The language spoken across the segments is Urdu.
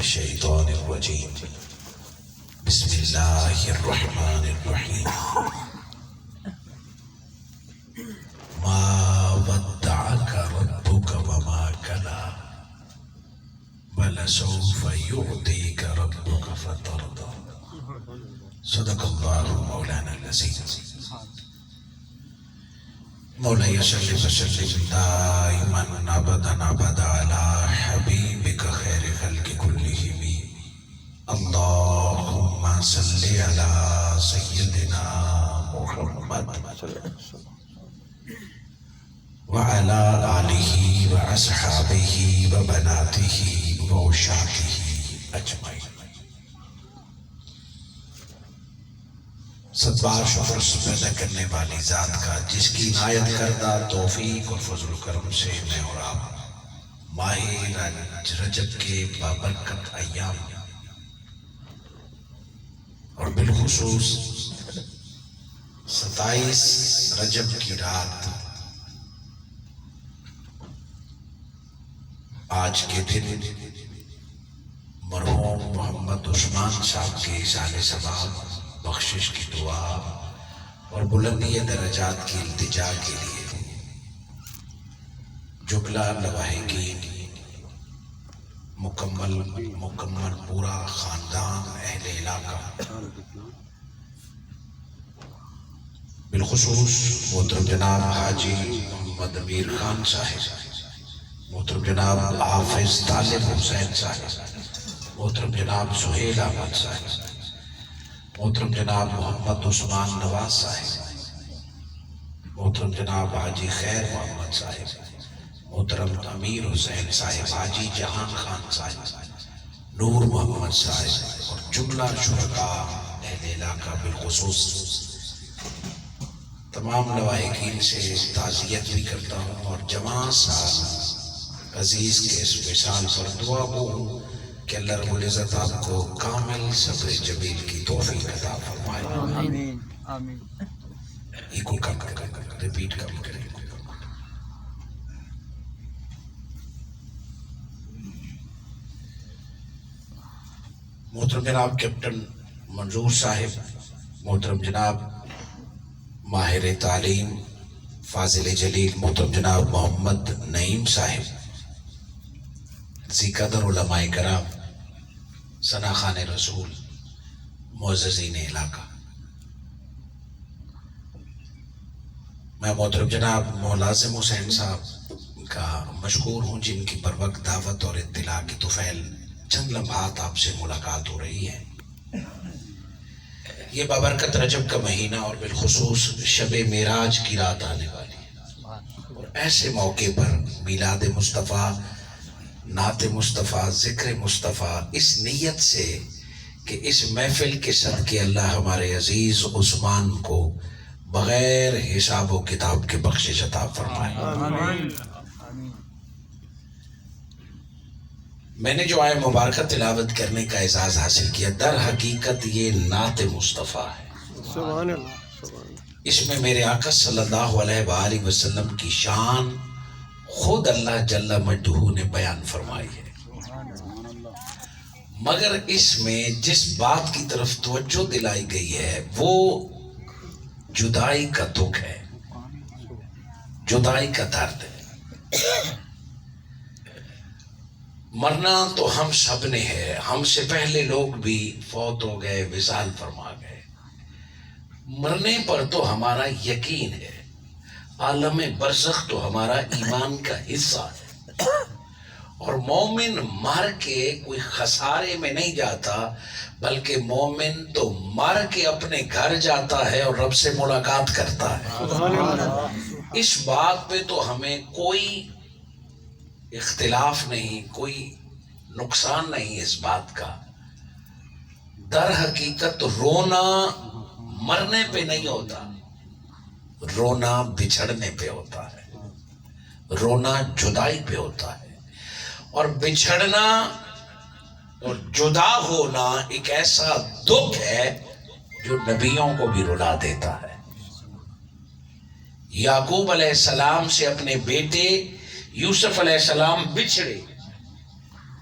الشيطان الرجيم بسم الله الرحمن الرحيم ما ودعك ربك وما كلا ولسوف يعطيك ربك فترضى صدق الله مولانا العظيم. مولاي صل وسلم دائما ابدا على حبيبك خير خلق كلهم اللهم صل على سيدنا محمد وعلى آله وأصحابه وبناته وعشاقه أجمعين. ست بار شکر پیدا کرنے والی ذات کا جس کی عنایت کردہ توفیق اور فضل و کرم سے میں اور آپ ماہ رجب کے بابرکت ایام اور بالخصوص 27 رجب کی رات آج کے دن مرحوم محمد عثمان صاحب کے ایصال ثواب بخشش کی دعا اور بلندی درجات کی التجا کے لیے جملہ لواحقین مکمل پورا خاندان اہل علاقہ بالخصوص محترم جناب حاجی محمد امیر خان صاحب، محترم جناب حافظ طالب حسین صاحب، محترم جناب سہیل احمد صاحب، محترم جناب محمد عثمان نواز صاحب، محترم جناب حاجی خیر محمد صاحب، محترم امیر حسین صاحب، حاجی جہان خان صاحب، نور محمد صاحب اور جملہ شرکاء اہل علاقہ بالخصوص تمام لواحقین سے تعزیت بھی کرتا ہوں اور جماع سال عزیز کے اس وصال پر دعا ہوں کہ اللہ رب العزت آپ کو کامل صبر جمیل کی توفیق عطا فرمائے. آمین آمین. ایکو کم کر ریپیٹ کم کریں. محترم جناب کیپٹن منظور صاحب، محترم جناب ماہر تعلیم فاضل جلیل محترم جناب محمد نعیم صاحب، ذی قدر علماء کرام، ثنا خان رسول، معززین علاقہ، میں محترم جناب ملازم حسین صاحب کا مشکور ہوں جن کی پر وقت دعوت اور اطلاع کی طفیل چند لمحات آپ سے ملاقات ہو رہی ہے. یہ بابرکت رجب کا مہینہ اور بالخصوص شب معراج کی رات آنے والی ہے اور ایسے موقع پر میلاد مصطفیٰ، نعت مصطفیٰ، ذکر مصطفیٰ، اس نیت سے کہ اس محفل کے صدقے اللہ ہمارے عزیز عثمان کو بغیر حساب و کتاب کے بخشش عطا فرمائے. آمین. میں نے جو آئے مبارکہ تلاوت کرنے کا اعزاز حاصل کیا، در حقیقت یہ نعت مصطفیٰ ہے. سبحان اللہ. اس میں میرے آقا صلی اللہ علیہ وآلہ وسلم کی شان خود اللہ جل مجدہ نے بیان فرمائی ہے، مگر اس میں جس بات کی طرف توجہ دلائی گئی ہے وہ جدائی کا دکھ ہے، جدائی کا درد ہے. مرنا تو ہم سب نے ہے، ہم سے پہلے لوگ بھی فوت ہو گئے، وصال فرما گئے. مرنے پر تو ہمارا یقین ہے، عالم برزخ تو ہمارا ایمان کا حصہ ہے اور مومن مر کے کوئی خسارے میں نہیں جاتا، بلکہ مومن تو مر کے اپنے گھر جاتا ہے اور رب سے ملاقات کرتا ہے. اس بات پہ تو ہمیں کوئی اختلاف نہیں، کوئی نقصان نہیں اس بات کا. در حقیقت رونا مرنے پہ نہیں ہوتا، رونا بچھڑنے پہ ہوتا ہے، رونا جدائی پہ ہوتا ہے. اور بچھڑنا اور جدا ہونا ایک ایسا دکھ ہے جو نبیوں کو بھی رلا دیتا ہے. یعقوب علیہ السلام سے اپنے بیٹے یوسف علیہ السلام بچھڑے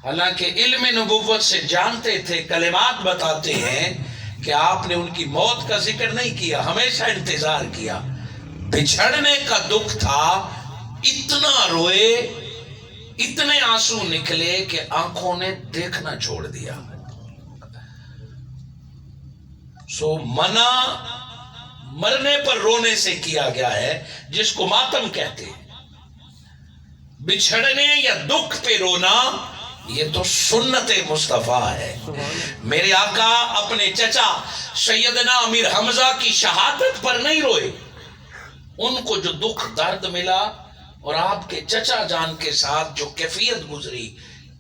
حالانکہ علم نبوت سے جانتے تھے، کلمات بتاتے ہیں کہ آپ نے ان کی موت کا ذکر نہیں کیا، ہمیشہ انتظار کیا۔ بچھڑنے کا دکھ تھا، اتنا روئے، اتنے آنسو نکلے کہ آنکھوں نے دیکھنا چھوڑ دیا۔ سو منع مرنے پر رونے سے کیا گیا ہے، جس کو ماتم کہتے ہیں۔ بچھڑنے یا دکھ پہ رونا یہ تو سنت مصطفیٰ ہے۔ میرے آقا اپنے چچا سیدنا امیر حمزہ کی شہادت پر نہیں روئے، ان کو جو دکھ درد ملا اور آپ کے چچا جان کے ساتھ جو کیفیت گزری،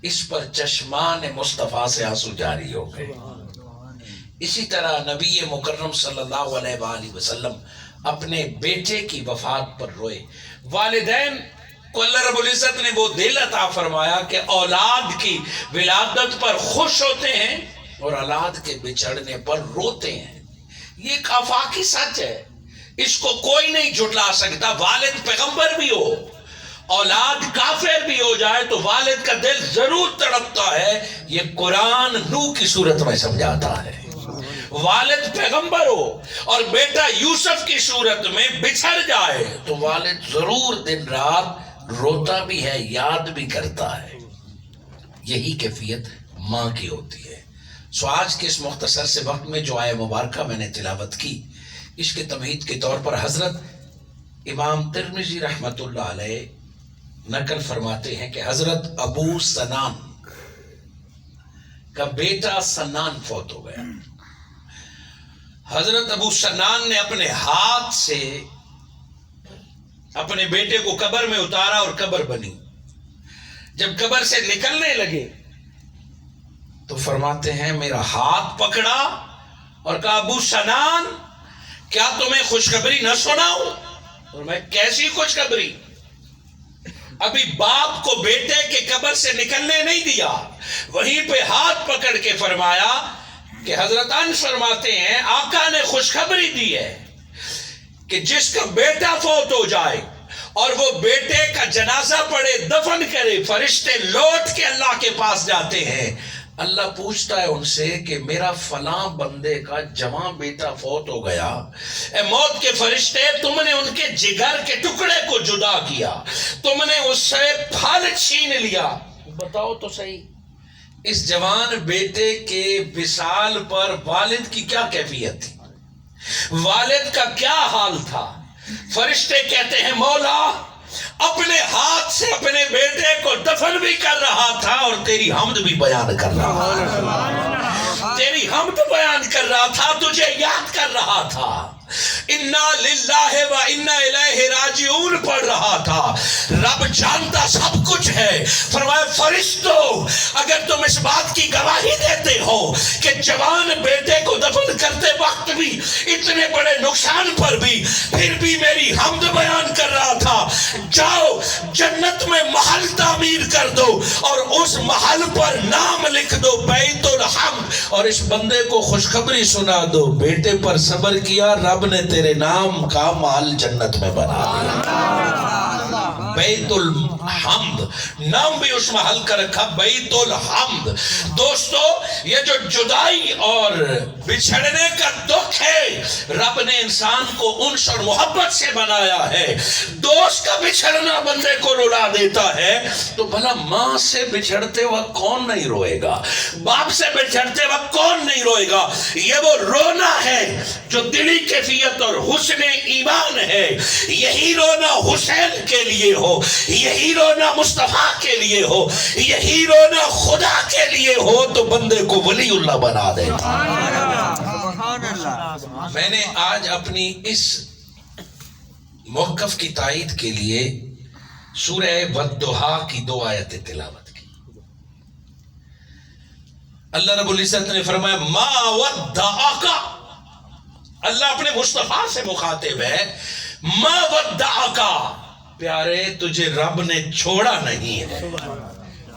اس پر چشمان مصطفیٰ سے آنسو جاری ہو گئے۔ اسی طرح نبی مکرم صلی اللہ علیہ وآلہ وسلم اپنے بیٹے کی وفات پر روئے۔ والدین کو اللہ رب العزت نے وہ دل عطا فرمایا کہ اولاد کی ولادت پر خوش ہوتے ہیں اور اولاد کے بچھڑنے پر روتے ہیں۔ یہ ایک آفاقی سچ ہے، اس کو کوئی نہیں جھٹلا سکتا۔ والد پیغمبر بھی ہو، اولاد کافر بھی ہو جائے تو والد کا دل ضرور تڑپتا ہے۔ یہ قرآن نوح کی صورت میں سمجھاتا ہے۔ والد پیغمبر ہو اور بیٹا یوسف کی صورت میں بچھڑ جائے تو والد ضرور دن رات روتا بھی ہے، یاد بھی کرتا ہے۔ یہی کیفیت ماں کی ہوتی ہے۔ سو آج کے اس مختصر سے وقت میں جو آیہ مبارکہ میں نے تلاوت کی، اس کے تمہید کے طور پر حضرت امام ترمذی رحمت اللہ علیہ نقل فرماتے ہیں کہ حضرت ابو سنان کا بیٹا سنان فوت ہو گیا۔ حضرت ابو سنان نے اپنے ہاتھ سے اپنے بیٹے کو قبر میں اتارا اور قبر بنی۔ جب قبر سے نکلنے لگے تو فرماتے ہیں میرا ہاتھ پکڑا اور کہا ابو سنان کیا تمہیں خوشخبری نہ سناؤں؟ اور میں کیسی خوشخبری؟ ابھی باپ کو بیٹے کے قبر سے نکلنے نہیں دیا، وہیں پہ ہاتھ پکڑ کے فرمایا کہ حضرت انس فرماتے ہیں آقا نے خوشخبری دی ہے کہ جس کا بیٹا فوت ہو جائے اور وہ بیٹے کا جنازہ پڑے، دفن کرے، فرشتے لوٹ کے اللہ کے پاس جاتے ہیں۔ اللہ پوچھتا ہے ان سے کہ میرا فلاں بندے کا جواں بیٹا فوت ہو گیا، اے موت کے فرشتے تم نے ان کے جگر کے ٹکڑے کو جدا کیا، تم نے اس سے پھل چھین لیا، بتاؤ تو صحیح اس جوان بیٹے کے وصال پر والد کی کیا کیفیت تھی، والد کا کیا حال تھا؟ فرشتے کہتے ہیں مولا اپنے ہاتھ سے اپنے بیٹے کو دفن بھی کر رہا تھا اور تیری حمد بھی بیان کر رہا تھا، تیری حمد بیان کر رہا تھا، تجھے یاد کر رہا تھا، انا للہ و انا الیہ راجعون پڑھ رہا تھا۔ رب جانتا سب کچھ ہے، فرمایا فرشتوں اگر تم اس بات کی گواہی دیتے ہو کہ جوان بیٹے کو دفن کرتے وقت بھی اتنے بڑے نقصان پر بھی پھر بھی میری حمد بیان کر رہا تھا، جاؤ جنت میں محل تعمیر کر دو اور اس محل پر نام لکھ دو بیت الحمد، اور اس بندے کو خوشخبری سنا دو بیٹے پر صبر کیا، رب نے تیرے نام کا محل جنت میں بنا دیا۔ بیت الحمد نام بھی اس محل کا رکھا، بیت الحمد۔ دوستو یہ جو جدائی اور بچھڑنے کا دکھ ہے، رب نے انسان کو انس اور محبت سے بنایا ہے۔ دوست کا بچھڑنا بندے کو رلا دیتا ہے، تو بھلا ماں سے بچھڑتے وقت کون نہیں روئے گا؟ باپ سے بچھڑتے وقت کون نہیں روئے گا؟ یہ وہ رونا ہے جو دلی کیفیت اور حسن ایمان ہے۔ یہی رونا حسین کے لیے ہو، یہی رونا مصطفیٰ کے لیے ہو، یہی رونا خدا کے لیے ہو تو بندے کو ولی اللہ بنا دیتا۔ میں نے آج اپنی اس موقف کی تائید کے لیے سورہ والضحیٰ کی 2 آیتیں تلاوت کی۔ اللہ رب العزت نے فرمایا ما ودعک، اللہ اپنے مصطفیٰ سے مخاطب ہے، ما ودعک، پیارے تجھے رب نے چھوڑا نہیں ہے،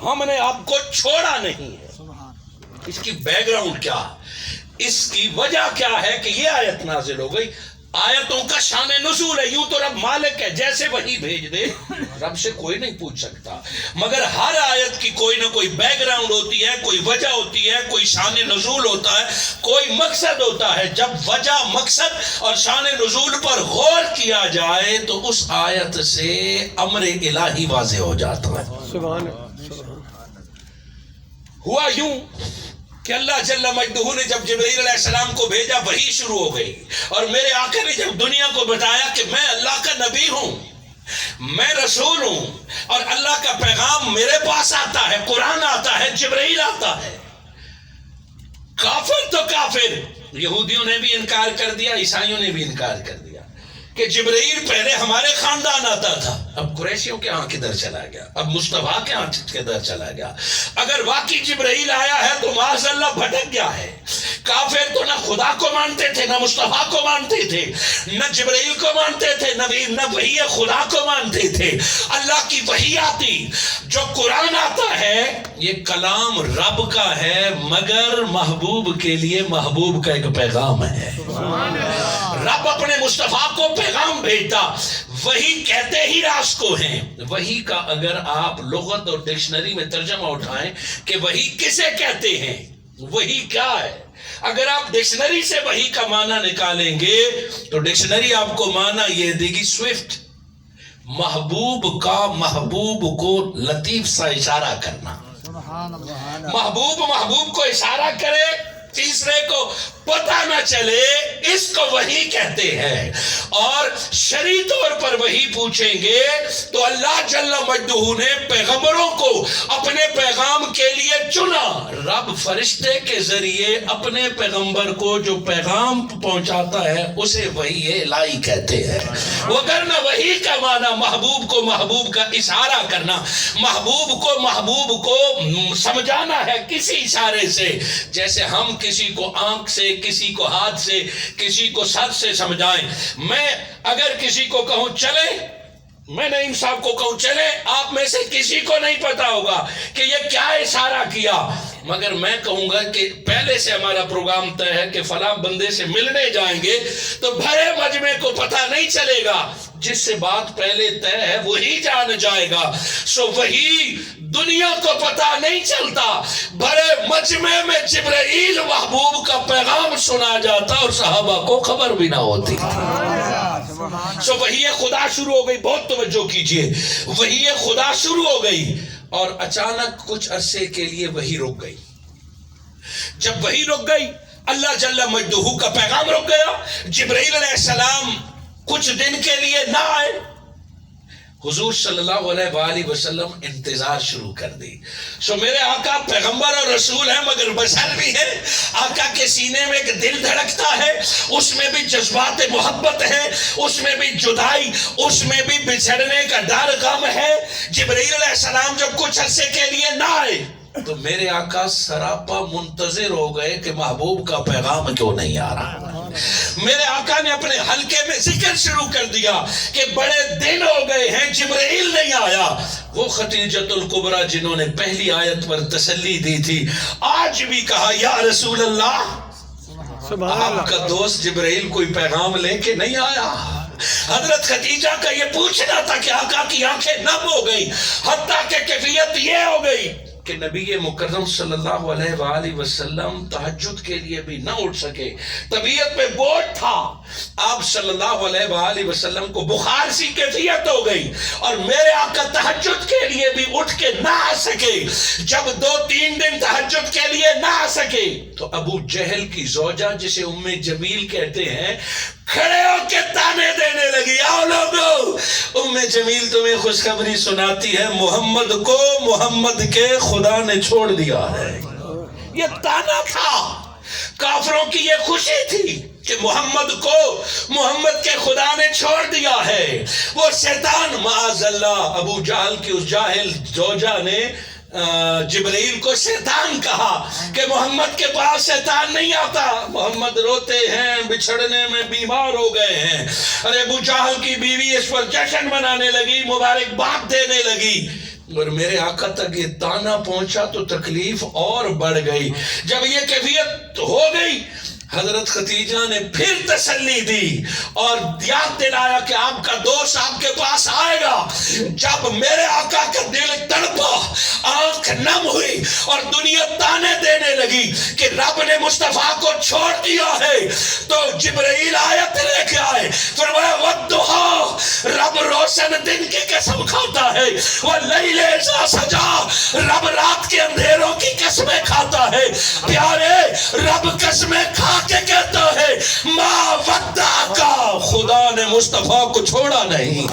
ہم نے آپ کو چھوڑا نہیں ہے۔ اس کی بیک گراؤنڈ کیا، اس کی وجہ کیا ہے کہ یہ آیت نازل ہو گئی؟ آیتوں کا شان نزول ہے. یوں تو رب مالک ہے، جیسے وہی بھیج دے رب سے کوئی نہیں پوچھ سکتا، مگر ہر آیت کی کوئی نہ کوئی بیک گراؤنڈ ہوتی ہے، کوئی وجہ ہوتی ہے، کوئی شان نزول ہوتا ہے، کوئی مقصد ہوتا ہے. جب وجہ، مقصد اور شان نزول پر غور کیا جائے تو اس آیت سے امر الہی واضح ہو جاتا ہے. سبحان اللہ، سبحان ہوا یوں کہ اللہ جل مجدہ نے جب جبرائیل علیہ السلام کو بھیجا، وحی شروع ہو گئی، اور میرے آقا نے جب دنیا کو بتایا کہ میں اللہ کا نبی ہوں، میں رسول ہوں، اور اللہ کا پیغام میرے پاس آتا ہے، قرآن آتا ہے، جبرائیل آتا ہے. کافر تو کافر، یہودیوں نے بھی انکار کر دیا، عیسائیوں نے بھی انکار کر دیا کہ جبرائیل پہلے ہمارے خاندان آتا تھا، اب قریشیوں کے ہاں کدھر چلا گیا، اب مصطفیٰ کے ہاں کدھر چلا گیا. اگر واقعی جبرائیل آیا ہے تو معاذ اللہ بھٹک گیا ہے. کافر تو نہ خدا کو مانتے تھے، نہ مصطفیٰ کو مانتے تھے، نہ جبرائیل کو مانتے تھے، نہ وحی خدا کو مانتے تھے. اللہ کی وحی آتی، جو قرآن آتا ہے، یہ کلام رب کا ہے، مگر محبوب کے لیے محبوب کا ایک پیغام ہے. رب اپنے مصطفیٰ کو پیغام بھیجتا. وہی کہتے ہی راز کو ہیں. وہی کا اگر آپ لغت اور ڈکشنری میں ترجمہ اٹھائیں کہ وہی کسے کہتے ہیں، وہی کیا ہے، اگر آپ ڈکشنری سے وہی کا معنی نکالیں گے تو ڈکشنری آپ کو معنی یہ دے گی سوئفٹ، محبوب کا محبوب کو لطیف سا اشارہ کرنا. محبوب کو اشارہ کرے، تیسرے کو پتہ نہ چلے، اس کو وحی کہتے ہیں. اور شرعی طور پر وحی پوچھیں گے تو اللہ جل مجدہ نے پیغمبروں کو اپنے پیغام کے لیے چنا. رب فرشتے کے ذریعے اپنے پیغمبر کو جو پیغام پہنچاتا ہے اسے وحی الہی کہتے ہیں. وگرنہ وحی کا معنی محبوب کو محبوب کا اشارہ کرنا، محبوب کو سمجھانا ہے کسی اشارے سے. جیسے ہم کسی کو آنکھ سے، کسی کو ہاتھ سے، کسی کو سر سے سمجھائیں. میں اگر کسی کو کہوں چلے، میں نعیم صاحب کو کہوں چلے، آپ میں سے کسی کو نہیں پتا ہوگا کہ یہ کیا اشارہ کیا، مگر میں کہوں گا کہ پہلے سے ہمارا پروگرام طے ہے کہ فلاں بندے سے ملنے جائیں گے، تو بھرے مجمع کو پتہ نہیں چلے گا. جس سے بات پہلے طے ہے وہی جان جائے گا. سو وہی دنیا کو پتہ نہیں چلتا، بھرے مجمع میں جبرائیل محبوب کا پیغام سنا جاتا اور صحابہ کو خبر بھی نہ ہوتی. سو وحی خدا شروع ہو گئی. بہت توجہ کیجئے، وحی خدا شروع ہو گئی اور اچانک کچھ عرصے کے لیے وحی رک گئی. جب وحی رک گئی، اللہ جل مجدہ کا پیغام رک گیا. جبرائیل علیہ السلام کچھ دن کے لیے نہ آئے. حضور صلی اللہ علیہ وآلہ وسلم انتظار شروع کر دی. سو میرے آقا پیغمبر اور رسول ہیں مگر بشر بھی ہے. آقا کے سینے میں ایک دل دھڑکتا ہے، اس میں بھی جذبات محبت ہے، اس میں بھی جدائی، اس میں بھی بچھڑنے کا ڈر غم ہے. جبرائیل علیہ السلام جب کچھ عرصے کے لیے نہ آئے تو میرے آقا سراپا منتظر ہو گئے کہ محبوب کا پیغام کیوں نہیں آ رہا. میرے آقا نے اپنے حلقے میں ذکر شروع کر دیا کہ بڑے دن ہو گئے ہیں جبرائیل نہیں آیا. وہ خدیجۃ الکبریٰ جنہوں نے پہلی آیت پر تسلی دی تھی، آج بھی کہا یا رسول اللہ، آپ کا دوست جبرائیل کوئی پیغام لے کے نہیں آیا. حضرت خدیجہ کا یہ پوچھنا تھا کہ آقا کی آنکھیں نم ہو گئی، حتیٰ کہ کیفیت یہ ہو گئی کہ نبی مکرم صلی اللہ علیہ وآلہ وسلم تہجد کے لیے بھی نہ اٹھ سکے. طبیعت پہ بوجھ تھا. آپ صلی اللہ علیہ وآلہ وسلم کو بخار سی کیفیت ہو گئی اور میرے آقا تہجد کے لیے بھی اٹھ کے نہ آ سکے. جب 2-3 دن تہجد کے لیے نہ آ سکے تو ابو جہل کی زوجہ جسے ام جمیل کہتے ہیں، کھڑے ہو کے تانے دینے لگی، آؤ لوگو، ام جمیل تمہیں خوشخبری سناتی ہے، محمد کو محمد کے خدا نے چھوڑ دیا ہے. یہ تانا تھا. کافروں کی یہ خوشی تھی کہ محمد کو محمد کے خدا نے چھوڑ دیا ہے. وہ شیطان معاذ اللہ، ابو جہل کی اس جاہل زوجہ نے جبرائیل کو شیطان کہا کہ محمد کے پاس شیطان نہیں آتا، محمد روتے ہیں، بچھڑنے میں بیمار ہو گئے ہیں. اور ابو جہل کی بیوی اس پر جشن منانے لگی، مبارکباد دینے لگی. اور میرے آقا تک یہ تانا پہنچا تو تکلیف اور بڑھ گئی. جب یہ کیفیت ہو گئی، حضرت خدیجہ نے پھر تسلی دی اور یاد دلایا کہ آپ کا دوست آپ کے پاس آئے گا. جب میرے آقا کا دل تڑپا, آنکھ نم ہوئی اور دنیا تانے دینے لگی کہ رب نے مصطفیٰ کو چھوڑ دیا ہے, تو جبرائیل آیت لے کے آئے. فرمایا وَالضُّحَىٰ, رب روشن دن کی قسم کھاتا ہے, وَاللَّيْلِ إِذَا سَجَىٰ, رب رات کے اندھیروں کی قسمیں کھاتا ہے. پیارے, رب قسمیں کھا کے کہتا ہے ما ودعک, خدا نے مصطفیٰ کو چھوڑا نہیں.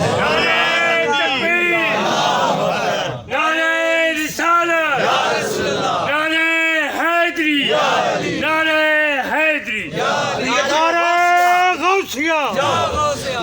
نعرہ رسالت, نعرہ حیدری, نعرہ حیدری, نعرہ غوثیہ.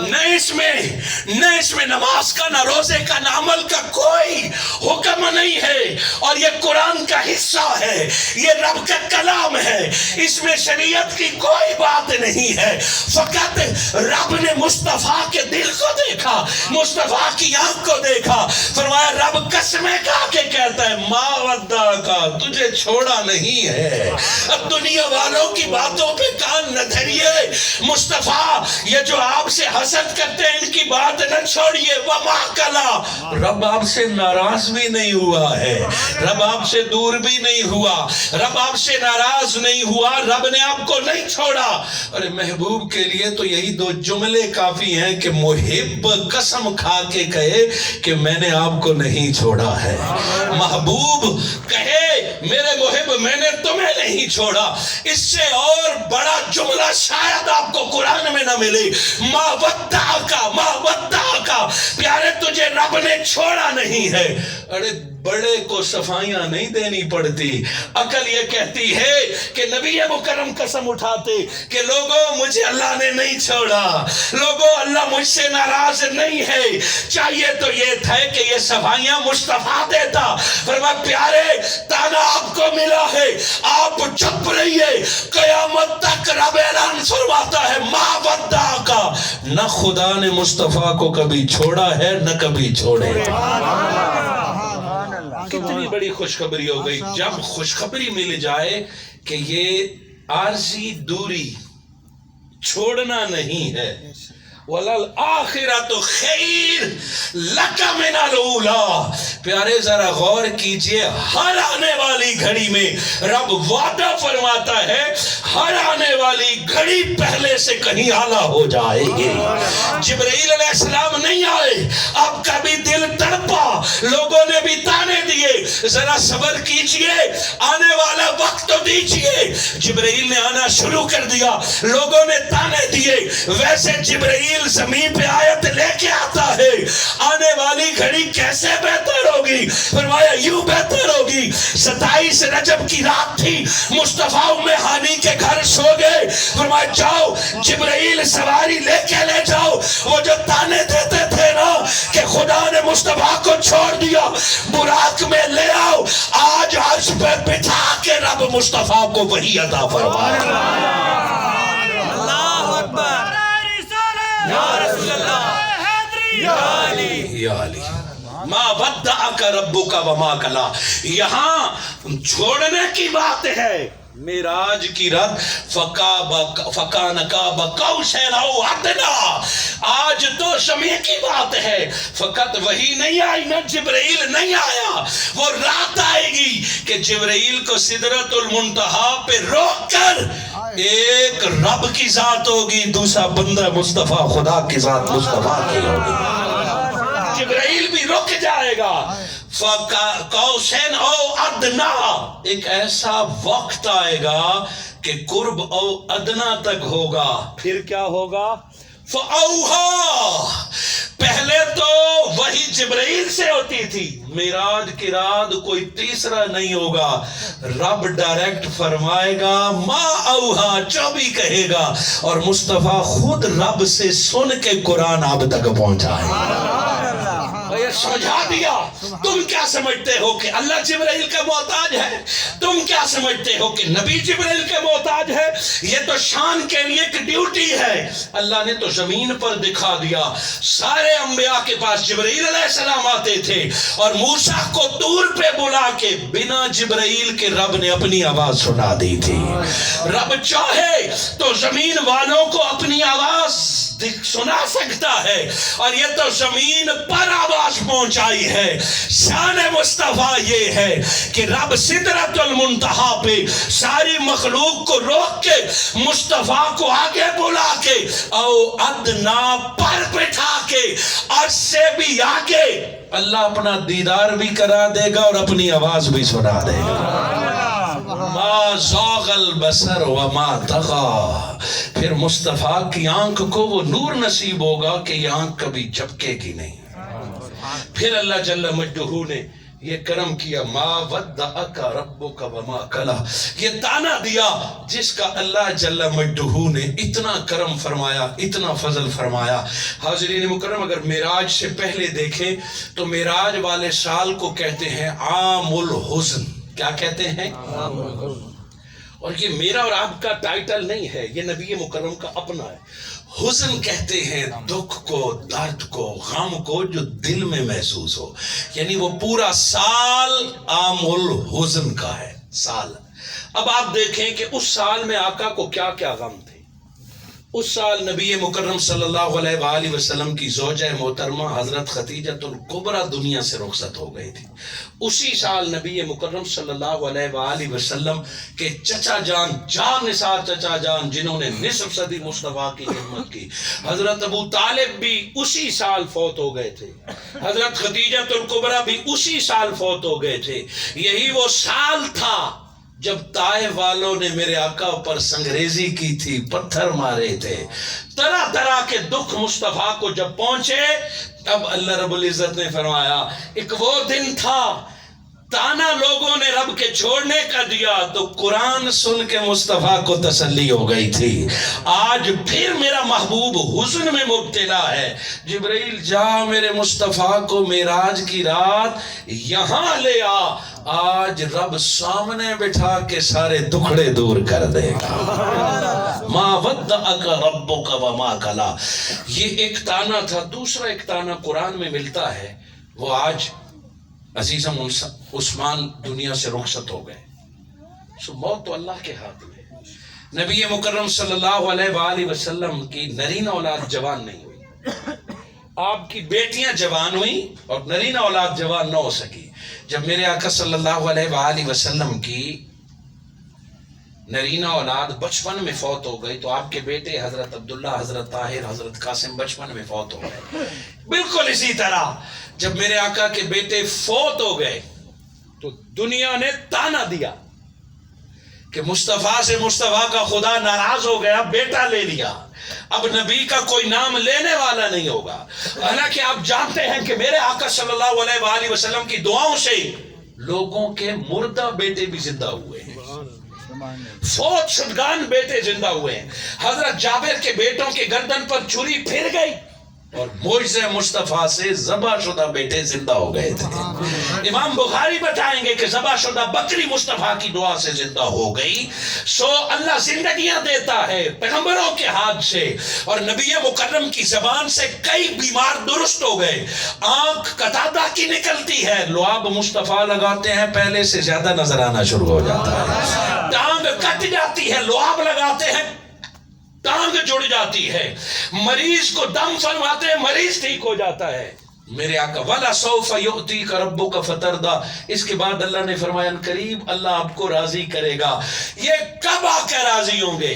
نہ اس میں نماز کا, نہ روزے کا, نہ عمل کا کوئی حکم نہیں ہے, اور یہ قرآن کا حصہ ہے, یہ رب کا کلام ہے, اس میں شریعت کی کوئی بات نہیں ہے. فقط رب نے مصطفیٰ کے دل کو دیکھا, مصطفیٰ کی آنکھ کو دیکھا. فرمایا رب قسمیں کھا کے کہتا ہے ما ودعک, تجھے چھوڑا نہیں ہے. اب دنیا والوں کی باتوں پہ کان نہ دھریے. مصطفیٰ یہ جو آپ سے حسد کرتے ہیں ان کی بات نہ چھوڑیے. وما کلا, رب آپ سے ناراض بھی نہیں ہوا ہے, رب آپ سے دور بھی نہیں ہوا, رب آپ سے ناراض نہیں ہوا, رب نے آپ کو نہیں چھوڑا. ارے محبوب کے لیے تو یہی دو جملے کافی ہیں کہ محب قسم کھا کے کہے کہ میں نے آپ کو نہیں چھوڑا ہے. محبوب کہے میرے محب میں نے تمہیں نہیں چھوڑا. اس سے اور بڑا جملہ شاید آپ کو قرآن میں نہ ملے. ما ودعک, ما ودعک, پیارے تجھے رب نے چھوڑا نہیں ہے. ارے بڑے کو صفائیاں نہیں دینی پڑتی, عقل یہ کہتی ہے کہ نبی مکرم قسم اٹھاتے کہ لوگوں مجھے اللہ نے نہیں چھوڑا, لوگوں اللہ مجھ سے ناراض نہیں ہے. چاہیے تو یہ تھا کہ یہ صفائیاں مصطفیٰ دیتا. فرمایا پیارے تانا آپ کو ملا ہے, آپ چپ رہیے, قیامت تک رب اعلان فرماتا ہے ما ودعک, نہ خدا نے مصطفیٰ کو کبھی چھوڑا ہے نہ کبھی چھوڑے. کتنی بڑی خوشخبری ہو گئی جب خوشخبری مل جائے کہ یہ عارضی دوری چھوڑنا نہیں ہے. وَلَلْآخِرَةُ خَيْرٌ لَكَ مِنَ الْأُولَىٰ. پیارے ذرا غور کیجئے, ہر آنے والی گھڑی میں رب وعدہ فرماتا ہے ہر آنے والی گھڑی پہلے سے کہیں اعلیٰ ہو جائے گی. جبرائیل علیہ السلام نہیں آئے, آپ کا بھی دل تڑپا, لوگوں نے بھی تانے دیے, ذرا صبر کیجئے, آنے والا وقت تو دیجئے. جبرائیل نے آنا شروع کر دیا, لوگوں نے تانے دیے. ویسے جبرائیل زمین پہ آیت لے کے آتا ہے, آنے والی گھڑی کیسے بہتر ہوگی. فرمایا یوں بہتر ہوگی. 27 رجب کی رات تھی, مصطفیٰ ام ہانی کے گھر سو گئے. فرمایا جاؤ جبرائیل سواری لے کے لے جاؤ. وہ جو تانے دیتے تھے نا کہ خدا نے مصطفیٰ کو چھوڑ دیا, براق میں لے آؤ. آج عرش پہ بٹھا کے رب مصطفیٰ کو وحی عطا فرمایا. اللہ اکبر. یا رسول اللہ, حیدری, یا علی, ما ودعک ربک وما کلا. یہاں چھوڑنے کی بات ہے. معراج کی رات فکان قاب قوسین او ادنیٰ, آج تو شمع کی بات ہے. فقط وہی نہیں آئی, نہ جبرائیل نہیں آیا. وہ رات آئے گی کہ جبرائیل کو سدرۃ المنتہا پہ روک کر ایک رب کی ذات ہوگی, دوسرا بندہ مصطفیٰ خدا کی ذات مصطفیٰ کی ہوگی. جبرائیل بھی رک جائے گا. قوسین او ادنیٰ, ایک ایسا وقت آئے گا کہ قرب او ادنا تک ہوگا. پھر کیا ہوگا؟ فَأَوْحَا, پہلے تو وہی جبرائیل سے ہوتی تھی. معراج کی رات کوئی تیسرا نہیں ہوگا, رب ڈائریکٹ فرمائے گا ما اوہا, جو بھی کہے گا, اور مصطفیٰ خود رب سے سن کے قرآن آپ تک پہنچائے. یہ سمجھا دیا تم کیا سمجھتے ہو کہ اللہ جبرائیل کا محتاج ہے؟ تم کیا سمجھتے ہو کہ نبی جبرائیل کا محتاج ہے؟ یہ تو شان کے لیے ایک ڈیوٹی ہے. اللہ نے تو زمین پر دکھا دیا. سارے انبیاء کے پاس جبرائیل علیہ السلام آتے تھے اور موسیٰ کو طور پہ بلا کے بنا جبرائیل کے رب نے اپنی آواز سنا دی تھی. رب چاہے تو زمین والوں کو اپنی آواز سنا سکتا ہے اور یہ تو زمین پر آواز پہنچائی ہے. شان مصطفیٰ یہ ہے کہ رب سدرۃ المنتہا پہ ساری مخلوق کو روک کے مصطفیٰ کو آگے بلا کے او ادنا پر بٹھا کے عرش سے بھی آگے اللہ اپنا دیدار بھی کرا دے گا اور اپنی آواز بھی سنا دے گا. ما زاغ البصر وما طغى. پھر مصطفیٰ کی آنکھ کو وہ نور نصیب ہوگا کہ یہ آنکھ کبھی جھپکے گی نہیں. پھر اللہ جل مجدہ نے یہ کرم کیا. ما ودعک ربک وما قلی. یہ تانا دیا جس کا اللہ جل مجدہ نے اتنا کرم فرمایا, اتنا فضل فرمایا. حاضرین مکرم, اگر معراج سے پہلے دیکھیں تو معراج والے سال کو کہتے ہیں عام الحزن. کیا کہتے ہیں؟ اور یہ میرا اور آپ کا ٹائٹل نہیں ہے, یہ نبی مکرم کا اپنا ہے. حزن کہتے ہیں دکھ کو, درد کو, غم کو جو دل میں محسوس ہو. یعنی وہ پورا سال عام الحزن کا ہے سال. اب آپ دیکھیں کہ اس سال میں آقا کو کیا کیا غم تھے. اس سال نبی مکرم صلی اللہ علیہ وآلہ وسلم کی زوجہ محترمہ حضرت خدیجہ الکبریٰ دنیا سے رخصت ہو گئی تھی. اسی سال نبی مکرم صلی اللہ علیہ وآلہ وسلم کے چچا جان, جان نثار چچا جان, جنہوں نے نصف صدی مصطفیٰ کی خدمت کی, حضرت ابو طالب بھی اسی سال فوت ہو گئے تھے. حضرت خدیجہ الکبریٰ بھی اسی سال فوت ہو گئے تھے. یہی وہ سال تھا جب طائف والوں نے میرے آقا پر سنگریزی کی تھی, پتھر مارے تھے. طرح طرح کے دکھ مصطفیٰ کو جب پہنچے, اب اللہ رب العزت نے فرمایا ایک وہ دن تھا, تانا لوگوں نے رب کے چھوڑنے کا دیا تو قرآن سن کے مصطفیٰ کو تسلی ہو گئی تھی. آج پھر میرا محبوب حزن میں مبتلا ہے. جبرائیل جا میرے مصطفیٰ کو معراج کی رات یہاں لے آ, آج رب سامنے بٹھا کے سارے دکھڑے دور کر دے گا. ما ودعک ربک وما قلی. یہ ایک تانا تھا. دوسرا ایک تانا قرآن میں ملتا ہے, وہ آج عزیزم عثمان دنیا سے رخصت ہو گئے. سو موت تو اللہ کے ہاتھ میں. نبی مکرم صلی اللہ علیہ وآلہ وسلم کی نرینہ اولاد جوان نہیں ہوئی. آپ کی بیٹیاں جوان ہوئیں اور نرینہ اولاد جوان نہ ہو سکی. جب میرے آقا صلی اللہ علیہ وآلہ وسلم کی نرینہ اولاد بچپن میں فوت ہو گئی تو آپ کے بیٹے حضرت عبداللہ, حضرت طاہر, حضرت قاسم بچپن میں فوت ہو گئے. بالکل اسی طرح جب میرے آقا کے بیٹے فوت ہو گئے تو دنیا نے تانا دیا کہ مصطفیٰ سے مصطفیٰ کا خدا ناراض ہو گیا, بیٹا لے لیا, اب نبی کا کوئی نام لینے والا نہیں ہوگا. حالانکہ آپ جانتے ہیں کہ میرے آقا صلی اللہ علیہ وآلہ وسلم کی دعاؤں سے لوگوں کے مردہ بیٹے بھی زندہ ہوئے ہیں, فوت شدگان بیٹے زندہ ہوئے ہیں. حضرت جابر کے بیٹوں کے گردن پر چھری پھر گئی اور معجزہ مصطفیٰ سے ذبح شدہ بیٹے زندہ ہو گئے تھے. امام بخاری بتائیں گے کہ ذبح شدہ بکری مصطفیٰ کی دعا سے زندہ ہو گئی. سو اللہ زندگیاں دیتا ہے پیغمبروں کے ہاتھ سے, اور نبی مکرم کی زبان سے کئی بیمار درست ہو گئے. آنکھ قطادہ کی نکلتی ہے, لعاب مصطفیٰ لگاتے ہیں پہلے سے زیادہ نظر آنا شروع ہو جاتا ہے. ٹانگ کٹ جاتی ہے, لعاب لگاتے ہیں ٹانگ جڑ جاتی ہے. مریض کو دم فرماتے ہیں, مریض ٹھیک ہو جاتا ہے. میرے آقا وَلَسَوْفَ يُؤْتِيكَ رَبُّكَ فَتَرْضَىٰ. اس کے بعد اللہ نے فرمایا ان قریب اللہ آپ کو راضی کرے گا. یہ کب آ کے راضی ہوں گے؟